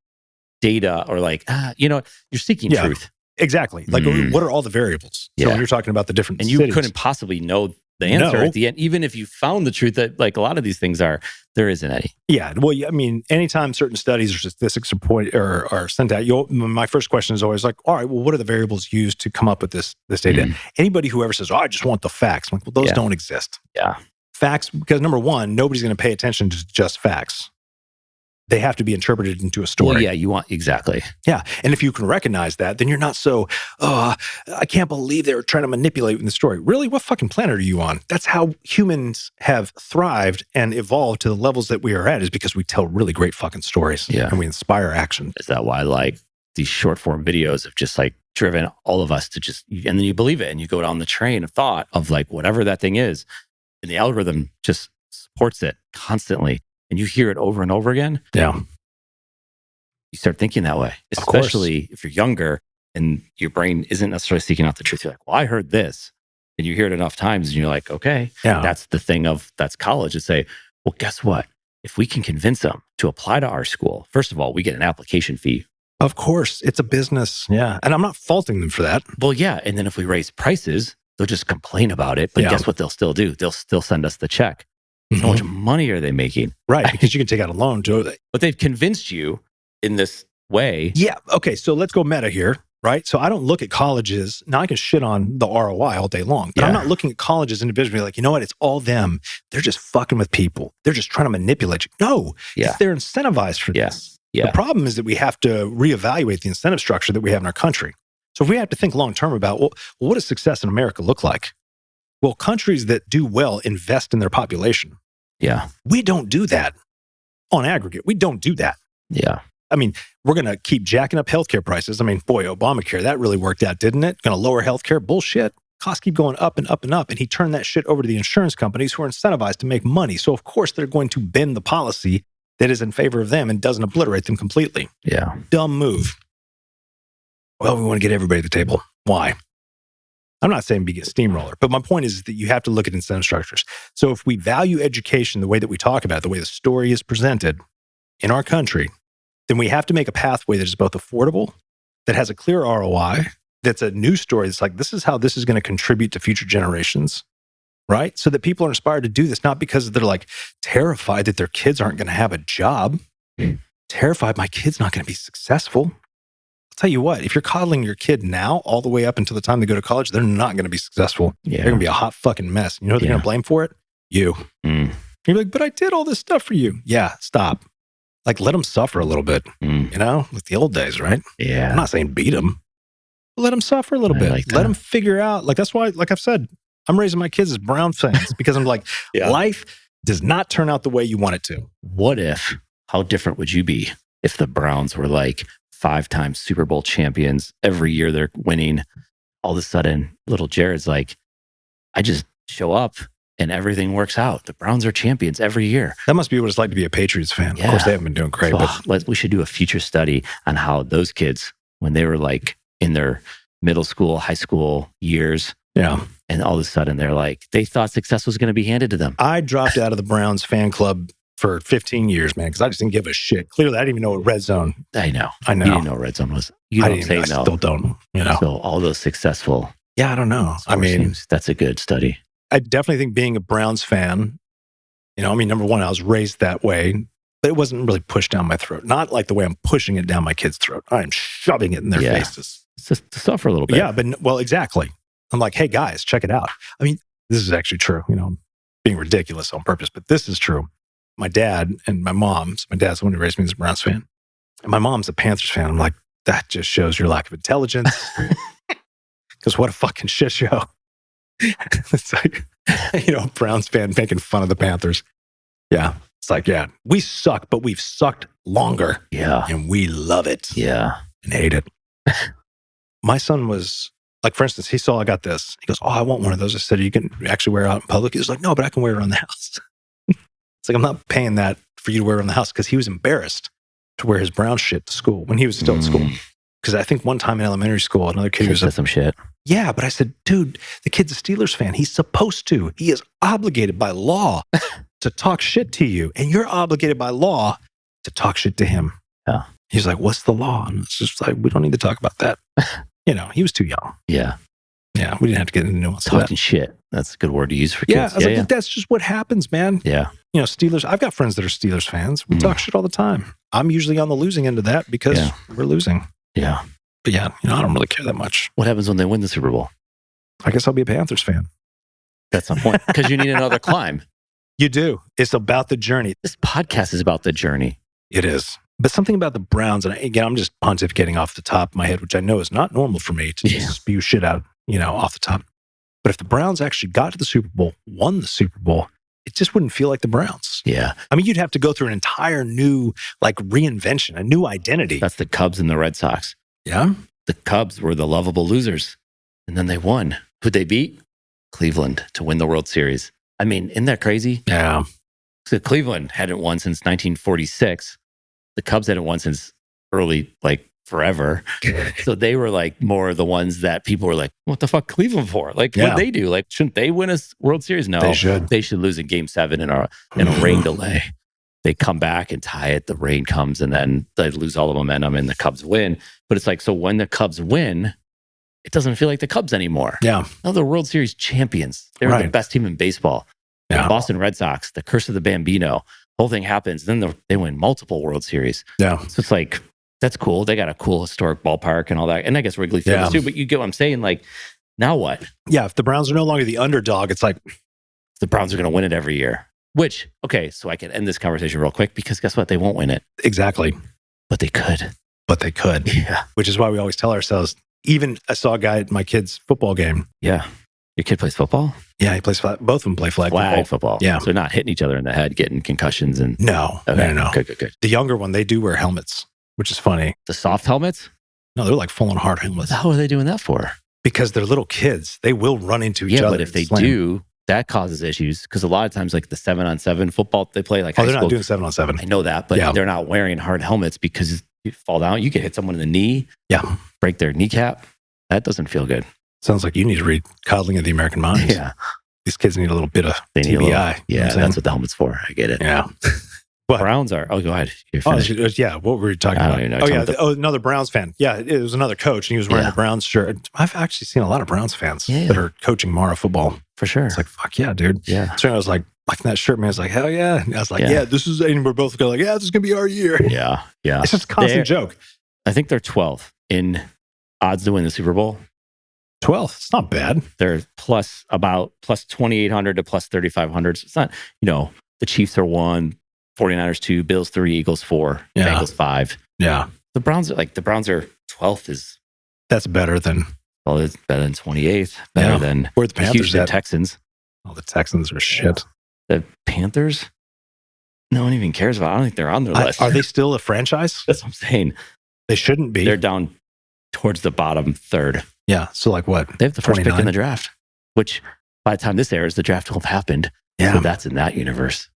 data or like, you're seeking truth. Exactly. Like what are all the variables? So when you're talking about the different cities. You couldn't possibly know the answer at the end, even if you found the truth that like a lot of these things there isn't any. Yeah. Well, I mean, anytime certain studies or statistics are sent out, my first question is always like, all right, well, what are the variables used to come up with this data? Anybody who ever says, oh, I just want the facts. I'm like, well, those don't exist. Yeah. Facts, because number one, nobody's going to pay attention to just facts. They have to be interpreted into a story. Well, yeah, exactly. Yeah. And if you can recognize that, then you're not so, I can't believe they were trying to manipulate in the story. Really? What fucking planet are you on? That's how humans have thrived and evolved to the levels that we are at, is because we tell really great fucking stories and we inspire action. Is that why like these short form videos have just like driven all of us to just, and then you believe it and you go down the train of thought of like whatever that thing is, and the algorithm just supports it constantly. And you hear it over and over again, you start thinking that way, especially if you're younger and your brain isn't necessarily seeking out the truth. You're like, well, I heard this. And you hear it enough times and you're like, okay, that's the thing that's college. To say, well, guess what? If we can convince them to apply to our school, first of all, we get an application fee. Of course, it's a business. Yeah. And I'm not faulting them for that. Well, yeah. And then if we raise prices, they'll just complain about it. But guess what they'll still do? They'll still send us the check. How much money are they making? Right, because you can take out a loan to it. But they've convinced you in this way. Yeah, okay, so let's go meta here. right? So I don't look at colleges. Now I can shit on the ROI all day long, but I'm not looking at colleges individually like, you know what? It's all them. They're just fucking with people. They're just trying to manipulate you. No, they're incentivized for this. The problem is that we have to reevaluate the incentive structure that we have in our country. So if we have to think long-term about, well, what does success in America look like? Well, countries that do well invest in their population. Yeah. We don't do that on aggregate. We don't do that. Yeah. I mean, we're going to keep jacking up healthcare prices. I mean, boy, Obamacare, that really worked out, didn't it? Going to lower healthcare? Bullshit. Costs keep going up and up and up. And he turned that shit over to the insurance companies who are incentivized to make money. So, of course, they're going to bend the policy that is in favor of them and doesn't obliterate them completely. Yeah. Dumb move. Well, we want to get everybody at the table. Why? I'm not saying be a steamroller, but my point is that you have to look at incentive structures. So if we value education the way that we talk about it, the way the story is presented in our country, then we have to make a pathway that is both affordable, that has a clear ROI, that's a news story that's like, this is how this is going to contribute to future generations, right? So that people are inspired to do this, not because they're like terrified that their kids aren't going to have a job, terrified my kid's not going to be successful. I'll tell you what, if you're coddling your kid now all the way up until the time they go to college, they're not going to be successful. Yeah. They're going to be a hot fucking mess. You know what they're going to blame for it? You. You're like, but I did all this stuff for you. Yeah, stop. Like, let them suffer a little bit, you know, like the old days, right? Yeah. I'm not saying beat them, but let them suffer a little bit. Like let them figure out. Like, that's why, like I've said, I'm raising my kids as Brown fans because I'm like, life does not turn out the way you want it to. How different would you be if the Browns were like 5-time Super Bowl champions? Every year they're winning. All of a sudden, little Jared's like, I just show up and everything works out. The Browns are champions every year. That must be what it's like to be a Patriots fan. Yeah. Of course, they haven't been doing great. But we should do a future study on how those kids, when they were like in their middle school, high school years, and all of a sudden they're like, they thought success was going to be handed to them. I dropped out of the Browns fan club for 15 years, man, because I just didn't give a shit. Clearly, I didn't even know what Red Zone. I know. You didn't know what Red Zone was. I still don't. You know. So all those successful. Yeah, I don't know. I mean, teams, that's a good study. I definitely think being a Browns fan, you know, I mean, number one, I was raised that way, but it wasn't really pushed down my throat. Not like the way I'm pushing it down my kids' throat. I am shoving it in their faces. It's just to suffer a little bit. Yeah, but well, exactly. I'm like, hey guys, check it out. I mean, this is actually true. You know, I'm being ridiculous on purpose, but this is true. My dad and my mom, so my dad's the one who raised me as a Browns fan, and my mom's a Panthers fan. I'm like, that just shows your lack of intelligence. Because what a fucking shit show. It's like, you know, Browns fan making fun of the Panthers. Yeah. It's like, yeah, we suck, but we've sucked longer. Yeah. And we love it. Yeah. And hate it. My son was, like, for instance, he saw I got this. He goes, oh, I want one of those. I said, you can actually wear it out in public. He was like, no, but I can wear it around the house. It's like, I'm not paying that for you to wear around the house, because he was embarrassed to wear his brown shit to school when he was still at school. Because I think one time in elementary school, another kid was some shit. Yeah, but I said, dude, the kid's a Steelers fan. He's supposed to. He is obligated by law to talk shit to you. And you're obligated by law to talk shit to him. Yeah. He's like, what's the law? And it's just like, we don't need to talk about that. You know, he was too young. Yeah. Yeah, we didn't have to get into nuance. Talking shit. That's a good word to use for kids. Yeah, I was like, that's just what happens, man. Yeah. You know, Steelers, I've got friends that are Steelers fans. We talk shit all the time. I'm usually on the losing end of that because we're losing. Yeah. But yeah, you know, I don't really care that much. What happens when they win the Super Bowl? I guess I'll be a Panthers fan. That's the point. Because you need another climb. You do. It's about the journey. This podcast is about the journey. It is. But something about the Browns, and again, I'm just pontificating off the top of my head, which I know is not normal for me to just spew shit out, you know, off the top. But if the Browns actually got to the Super Bowl, won the Super Bowl, it just wouldn't feel like the Browns. Yeah. I mean, you'd have to go through an entire new, like, reinvention, a new identity. That's the Cubs and the Red Sox. Yeah. The Cubs were the lovable losers. And then they won. Who'd they beat? Cleveland to win the World Series. I mean, isn't that crazy? Yeah. So Cleveland hadn't won since 1946. The Cubs hadn't won since early, like, forever. So they were like more the ones that people were like, what the fuck Cleveland for? Like, what'd they do? Like, shouldn't they win a World Series? No, they should. They should lose in Game 7 in a rain delay. They come back and tie it. The rain comes and then they lose all the momentum and the Cubs win. But it's like, so when the Cubs win, it doesn't feel like the Cubs anymore. Yeah. Now they're World Series champions. They were the best team in baseball. Yeah. The Boston Red Sox, the curse of the Bambino, whole thing happens. Then they win multiple World Series. Yeah. So it's like, That's cool. They got a cool historic ballpark and all that. And I guess Wrigley Field is too. But you get what I'm saying? Like, now what? Yeah, if the Browns are no longer the underdog, it's like the Browns are going to win it every year. Which, okay, so I can end this conversation real quick because guess what? They won't win it. Exactly. But they could. Yeah. Which is why we always tell ourselves, even I saw a guy at my kid's football game. Yeah. Your kid plays football? Yeah, he plays both of them play flag football. Yeah. So they're not hitting each other in the head, getting concussions and No. Good. The younger one, they do wear helmets, which is funny. The soft helmets? No, they're like full on hard helmets. What the hell are they doing that for? Because they're little kids. They will run into each other. Yeah, but if they do, that causes issues. Because a lot of times, like the 7-on-7 football they play, like they're not doing 7-on-7. I know that, but they're not wearing hard helmets because you fall down, you could hit someone in the knee, break their kneecap. That doesn't feel good. Sounds like you need to read Coddling of the American Mind. Yeah. These kids need a little bit of TBI. That's what the helmet's for. I get it. Yeah. Browns are. Oh, go ahead. Yeah. What were you talking about? Another Browns fan. Yeah, it was another coach, and he was wearing a Browns shirt. I've actually seen a lot of Browns fans that are coaching Mara football. For sure. It's like, fuck yeah, dude. Yeah. So I was like, liking that shirt, man. I was like, hell yeah. And I was like, this is, and we're both going like, this is going to be our year. Yeah. Yeah. It's just a constant joke. I think they're 12th in odds to win the Super Bowl. 12th. It's not bad. They're plus 2,800 to plus 3,500. So it's not, the Chiefs are 1, 49ers 2, Bills 3, Eagles 4, Bengals 5. Yeah. The Browns are 12th is. That's better than. Well, it's better than 28th. Better than. Where the Panthers Houston Texans. Oh, the Texans are shit. The Panthers? No one even cares about. I don't think they're on their list. Are they still a franchise? That's what I'm saying. They shouldn't be. They're down towards the bottom third. Yeah. So like what? They have the first 29? pick in the draft, which by the time this airs, the draft will have happened. Yeah. So that's in that universe.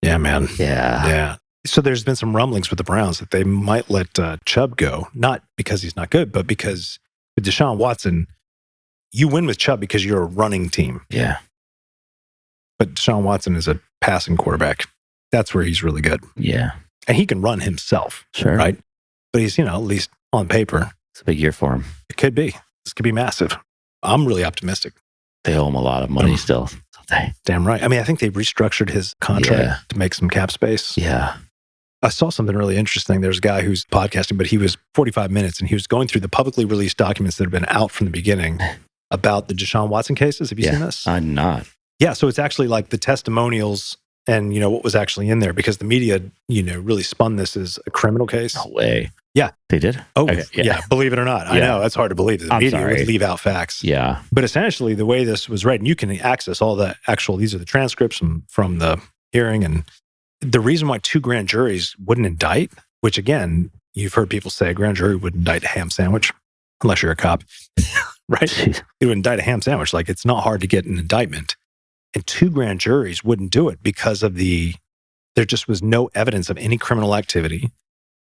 Yeah, man. Yeah. Yeah. So there's been some rumblings with the Browns that they might let Chubb go, not because he's not good, but because with Deshaun Watson, you win with Chubb because you're a running team. Yeah. But Deshaun Watson is a passing quarterback. That's where he's really good. Yeah. And he can run himself. Sure. Right? But he's, at least on paper. It's a big year for him. It could be. This could be massive. I'm really optimistic. They owe him a lot of money still. Damn right. I mean, I think they restructured his contract to make some cap space. Yeah. I saw something really interesting. There's a guy who's podcasting, but he was 45 minutes and he was going through the publicly released documents that have been out from the beginning about the Deshaun Watson cases. Have you seen this? I'm not. Yeah. So it's actually like the testimonials and, what was actually in there because the media, really spun this as a criminal case. No way. Yeah. They did? Oh, okay. Yeah. Believe it or not. I know. That's hard to believe. The media would leave out facts. Yeah. But essentially, the way this was read, and you can access all the these are the transcripts from the hearing. And the reason why 2 grand juries wouldn't indict, which again, you've heard people say a grand jury would indict a ham sandwich, unless you're a cop, right? It would indict a ham sandwich. Like it's not hard to get an indictment. And 2 grand juries wouldn't do it because of there just was no evidence of any criminal activity.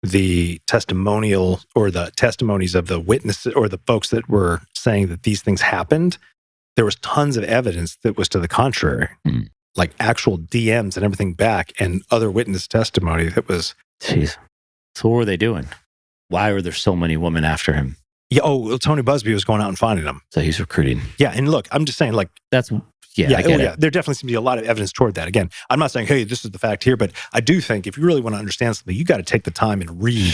The testimonial or the testimonies of the witnesses or the folks that were saying that these things happened, there was tons of evidence that was to the contrary, like actual DMs and everything back and other witness testimony that was. Jeez. So what were they doing? Why were there so many women after him? Yeah. Oh, Tony Busby was going out and finding them. So he's recruiting. Yeah. And look, I'm just saying like. That's. Yeah, I get it. There definitely seems to be a lot of evidence toward that. Again, I'm not saying, hey, this is the fact here, but I do think if you really want to understand something, you got to take the time and read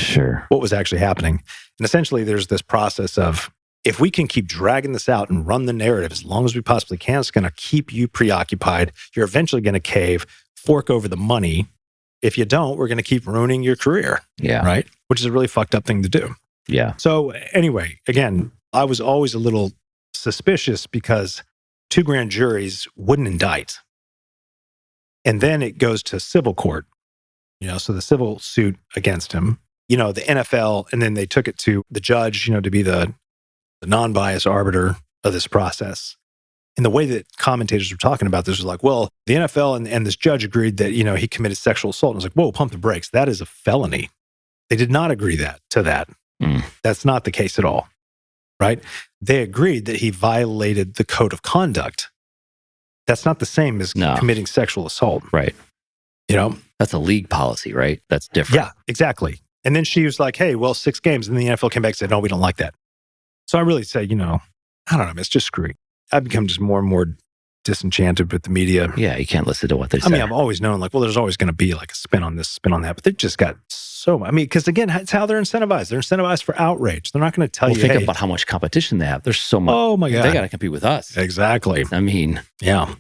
what was actually happening. And essentially, there's this process of if we can keep dragging this out and run the narrative as long as we possibly can, it's going to keep you preoccupied. You're eventually going to cave, fork over the money. If you don't, we're going to keep ruining your career. Yeah. Right? Which is a really fucked up thing to do. Yeah. So anyway, again, I was always a little suspicious because 2 grand juries wouldn't indict. And then it goes to civil court, so the civil suit against him, the NFL, and then they took it to the judge, to be the non-biased arbiter of this process. And the way that commentators were talking about this was like, well, the NFL and this judge agreed that, he committed sexual assault. And I was like, whoa, pump the brakes. That is a felony. They did not agree to that. That's not the case at all. Right? They agreed that he violated the code of conduct. That's not the same as committing sexual assault. Right. That's a league policy, right? That's different. Yeah, exactly. And then she was like, hey, well, 6 games. And then the NFL came back and said, no, we don't like that. So I really say, I don't know, it's just screwy. I've become just more and more disenchanted with the media. Yeah, you can't listen to what they say. I mean, I've always known like, well, there's always going to be like a spin on this, spin on that, but they've just got so, I mean, because again, it's how they're incentivized. They're incentivized for outrage. They're not going to tell you, think hey, about how much competition they have. There's so much. oh my God. They got to compete with us. Exactly. I mean, Yeah.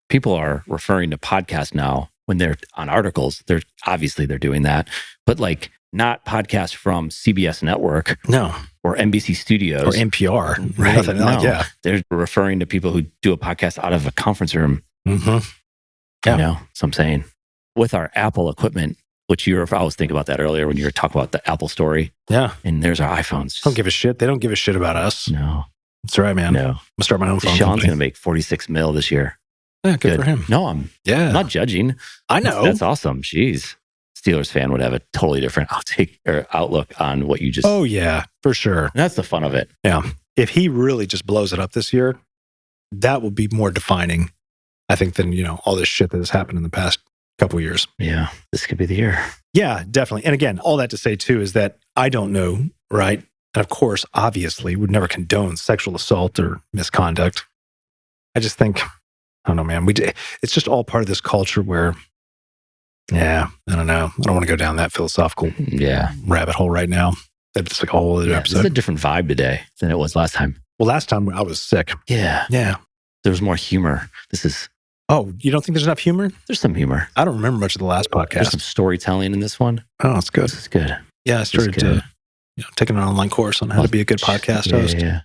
people are referring to podcasts now when they're on articles. They're obviously they're doing that, but like not podcasts from CBS Network. No. Or NBC Studios. Or NPR. Right. Nothing No. like, yeah. They're referring to people who do a podcast out of a conference room. Mm-hmm. Yeah. You know, so I'm saying with our Apple equipment, which I was thinking about that earlier when you were talking about the Apple story. Yeah. And there's our iPhones. Don't give a shit. They don't give a shit about us. No. That's right, man. No. I'm going to start my own phone Sean's company. going to make 46 mil this year. Yeah, good for him. No, I'm not judging. I know. That's awesome. Jeez. Steelers fan would have a totally different outlook on what you just... Oh, yeah, for sure. And that's the fun of it. Yeah. If he really just blows it up this year, that will be more defining, I think, than, all this shit that has happened in the past couple of years. Yeah. This could be the year. Yeah, definitely. And again, all that to say, too, is that I don't know, right? And of course, obviously, would never condone sexual assault or misconduct. I just think, I don't know, man. It's just all part of this culture where, yeah, I don't know. I don't want to go down that philosophical rabbit hole right now. That's like a whole other episode. It's a different vibe today than it was last time. Well, last time I was sick. Yeah. Yeah. There was more humor. Oh, you don't think there's enough humor? There's some humor. I don't remember much of the last podcast. There's some storytelling in this one. Oh, it's good. This is good. Yeah, I started taking an online course on how to be a good podcast host. Yeah.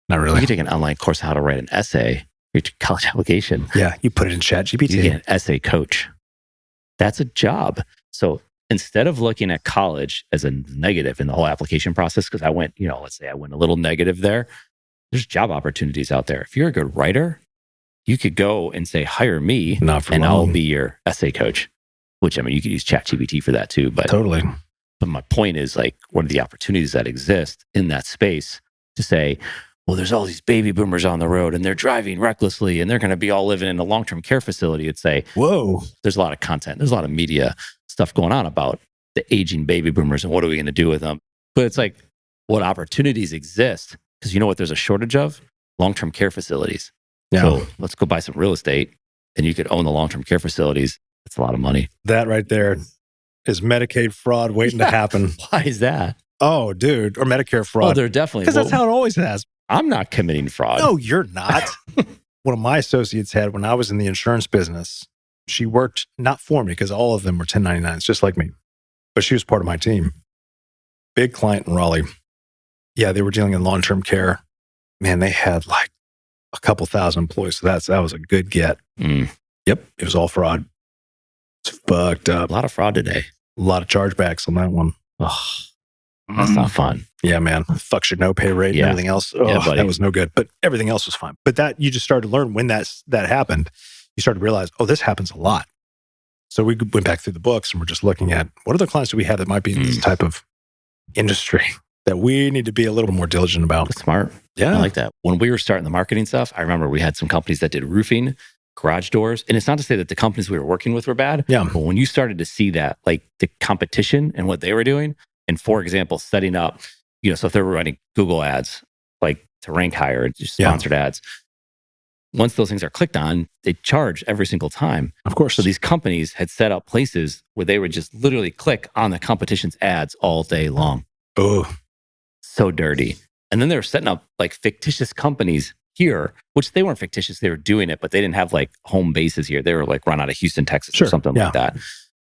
Not really. You can take an online course on how to write an essay for your college application. Yeah, you put it in ChatGPT. You get an essay coach. That's a job. So instead of looking at college as a negative in the whole application process, because I went, let's say I went a little negative there, there's job opportunities out there. If you're a good writer, you could go and say, hire me, and I'll be your essay coach, which, you could use ChatGPT for that too. But totally. But my point is, like, what are the opportunities that exist in that space to say, well, there's all these baby boomers on the road and they're driving recklessly and they're going to be all living in a long-term care facility. It'd say, whoa, there's a lot of content. There's a lot of media stuff going on about the aging baby boomers and what are we going to do with them? But it's like, what opportunities exist? Because you know what there's a shortage of? Long-term care facilities. Yeah. So let's go buy some real estate and you could own the long-term care facilities. That's a lot of money. That right there is Medicaid fraud waiting to happen. Why is that? Oh, dude. Or Medicare fraud. Oh, they're definitely. Because that's how it always has. I'm not committing fraud. No, you're not. One of my associates had, when I was in the insurance business, she worked not for me because all of them were 1099s, just like me. But she was part of my team. Big client in Raleigh. Yeah, they were dealing in long-term care. Man, they had like a couple thousand employees. So that was a good get. Mm. Yep. It was all fraud. It's fucked up. A lot of fraud today. A lot of chargebacks on that one. Oh, that's not fun. Yeah, man. Fucks your no pay rate and everything else. Oh, yeah, that was no good. But everything else was fine. But that you just started to learn when that happened. You started to realize, oh, this happens a lot. So we went back through the books and we're just looking at what other clients do we have that might be in this type of industry that we need to be a little more diligent about. That's smart. Yeah. I like that. When we were starting the marketing stuff, I remember we had some companies that did roofing, garage doors. And it's not to say that the companies we were working with were bad. Yeah. But when you started to see that, like the competition and what they were doing, and for example, setting up, so if they were running Google ads, like to rank higher, just sponsored ads, once those things are clicked on, they charge every single time. Of course. So these companies had set up places where they would just literally click on the competition's ads all day long. Oh, so dirty. And then they were setting up like fictitious companies here, which they weren't fictitious. They were doing it, but they didn't have like home bases here. They were like run out of Houston, Texas or something like that.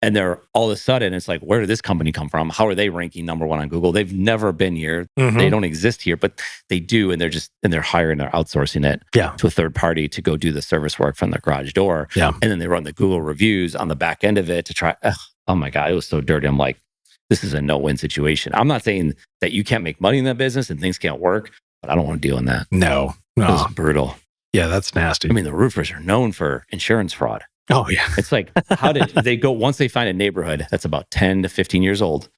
And they're all of a sudden, it's like, where did this company come from? How are they ranking number one on Google? They've never been here. Mm-hmm. They don't exist here, but they do. And they're hiring, they're outsourcing it to a third party to go do the service work from the garage door. Yeah. And then they run the Google reviews on the back end of it to try. Oh my God, it was so dirty. I'm like, this is a no-win situation. I'm not saying that you can't make money in that business and things can't work, but I don't want to deal in that. No. It was brutal. Yeah, that's nasty. I mean, the roofers are known for insurance fraud. Oh, yeah. It's like, how did they go, once they find a neighborhood that's about 10 to 15 years old,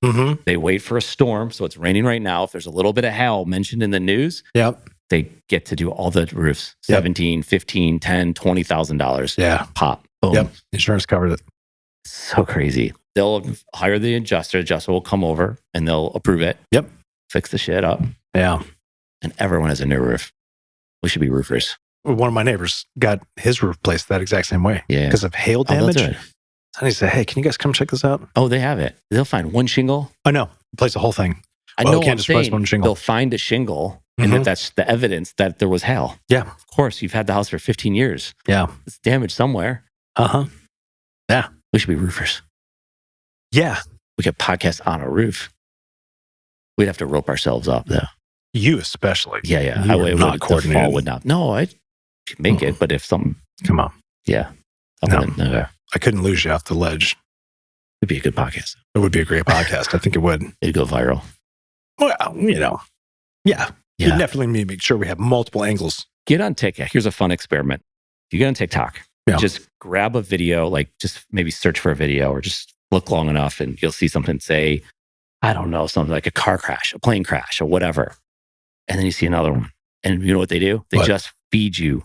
they wait for a storm. So it's raining right now. If there's a little bit of hail mentioned in the news, they get to do all the roofs, $17, $15, $10, $20,000. Yeah. Pop. Boom. Yep. Insurance covered it. So crazy. They'll hire the adjuster. Adjuster will come over and they'll approve it. Yep. Fix the shit up. Yeah. And everyone has a new roof. We should be roofers. One of my neighbors got his roof replaced that exact same way. Yeah. Because of hail Oh, they'll damage. do And it. he said, hey, can you guys come check this out? Oh, they have it. They'll find one shingle. I know. Replace the whole thing. I Well, know we can't what I'm just replace saying. one shingle. They'll find a shingle, and Mhm. that's the evidence that there was hail. Yeah. Of course, you've had the house for 15 years. Yeah. It's damaged somewhere. Uh-huh. We should be roofers. Yeah. We could podcast on a roof. We'd have to rope ourselves up, though. You especially. Yeah, yeah. You are not the coordinated. fall would not. No, I could make it, but if something, Come on. yeah. No. It'd I couldn't lose you off the ledge. be a good podcast. It would be a great podcast. I think it would. It'd go viral. Well, yeah. Yeah. We definitely need to make sure we have multiple angles. Get on TikTok. Here's a fun experiment. If you get on TikTok, just grab a video, like just maybe search for a video or just look long enough and you'll see something say, I don't know, something like a car crash, a plane crash, or whatever. And then you see another one. And you know what they do? They just feed you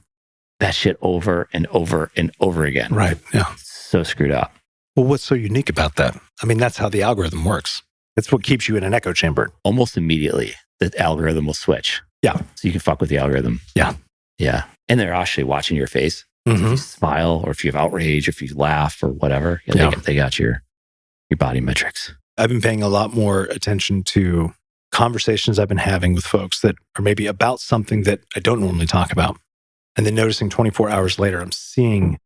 that shit over and over and over again. Right. Yeah. So screwed up. Well, what's so unique about that? I mean, that's how the algorithm works. It's what keeps you in an echo chamber. Almost immediately, the algorithm will switch. Yeah. So you can fuck with the algorithm. Yeah. Yeah. And they're actually watching your face. If you smile or if you have outrage, or if you laugh or whatever, they got your body metrics. I've been paying a lot more attention to conversations I've been having with folks that are maybe about something that I don't normally talk about. And then noticing 24 hours later, I'm seeing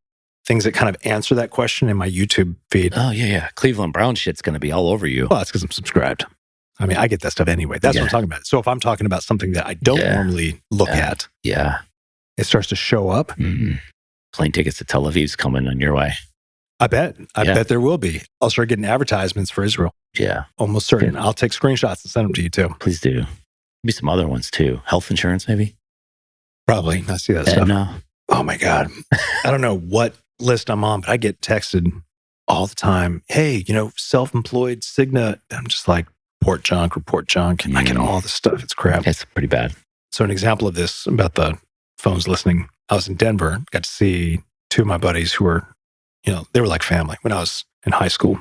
things that kind of answer that question in my YouTube feed. Oh, yeah. Cleveland Brown shit's going to be all over you. Well, that's because I'm subscribed. I mean, I get that stuff anyway. That's what I'm talking about. So if I'm talking about something that I don't normally look at, it starts to show up. Plane tickets to Tel Aviv's coming on your way. I bet there will be. I'll start getting advertisements for Israel. Yeah. Almost certain. I'll take screenshots and send them to you too. Please do. Maybe some other ones too. Health insurance, maybe? Probably. I see that stuff. No. Oh my God. I don't know what list I'm on, but I get texted all the time. Hey, self-employed Cigna. I'm just like, report junk. And I get all this stuff. It's crap. It's pretty bad. So an example of this about the phones listening, I was in Denver, got to see two of my buddies who were, they were like family when I was in high school.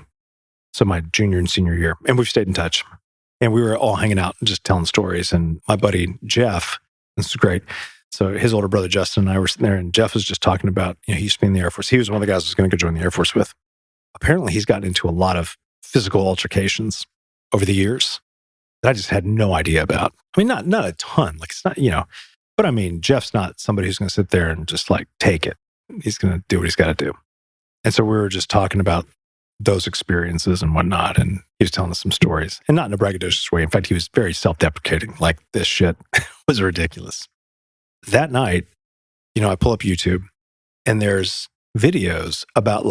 So my junior and senior year. And we've stayed in touch. And we were all hanging out and just telling stories. And my buddy, Jeff, this is great. So his older brother, Justin, and I were sitting there, and Jeff was just talking about, he used to be in the Air Force. He was one of the guys I was going to go join the Air Force with. Apparently, he's gotten into a lot of physical altercations over the years that I just had no idea about. I mean, not a ton. Like, it's not, but I mean, Jeff's not somebody who's going to sit there and just like take it. He's going to do what he's got to do. And so we were just talking about those experiences and whatnot. And he was telling us some stories, and not in a braggadocious way. In fact, he was very self-deprecating. Like, this shit was ridiculous. That night, I pull up YouTube and there's videos about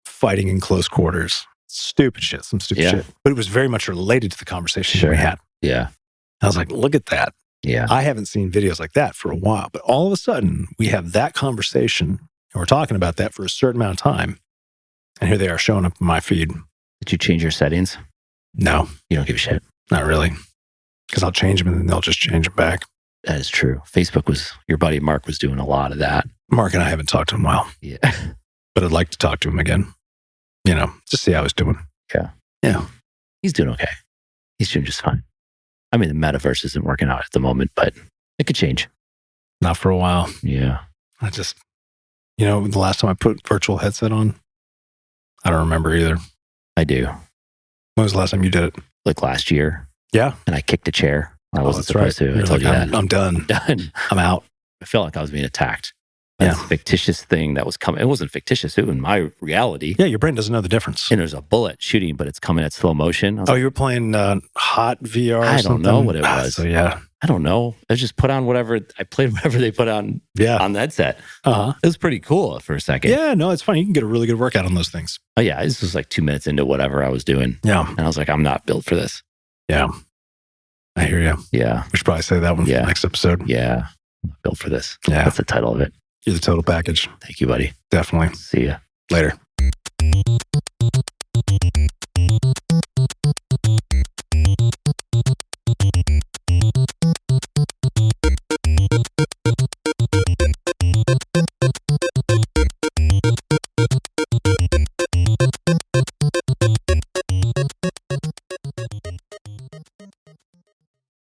fighting in close quarters. Stupid shit, some stupid shit. But it was very much related to the conversation we had. Yeah. I was like, look at that. Yeah. I haven't seen videos like that for a while. But all of a sudden, we have that conversation and we're talking about that for a certain amount of time. And here they are showing up in my feed. Did you change your settings? No. You don't give a shit? Not really. Because I'll change them and then they'll just change them back. That is true. Your buddy Mark was doing a lot of that. Mark and I haven't talked to him in a while. Yeah. But I'd like to talk to him again. Just see how he's doing. Yeah. Yeah. He's doing okay. He's doing just fine. I mean, the metaverse isn't working out at the moment, but it could change. Not for a while. Yeah. I just, the last time I put virtual headset on, I don't remember either. I do. When was the last time you did it? Like last year. Yeah. And I kicked a chair. I wasn't supposed to. I You're told like, you that. I'm done. I'm out. I felt like I was being attacked. This fictitious thing that was coming. It wasn't fictitious. It was my reality. Yeah, your brain doesn't know the difference. And there's a bullet shooting, but it's coming at slow motion. You were playing hot VR or I something? don't know what it was. So yeah. I don't know. I just put on whatever. I played whatever they put on on the headset. Uh-huh. It was pretty cool for a second. Yeah, no, it's fun. You can get a really good workout on those things. Oh yeah, this was like 2 minutes into whatever I was doing. Yeah. And I was like, I'm not built for this. Yeah. I hear you. Yeah. We should probably say that one for the next episode. Yeah. I'm not built for this. Yeah. That's the title of it. You're the total package. Thank you, buddy. Definitely. See ya. Later.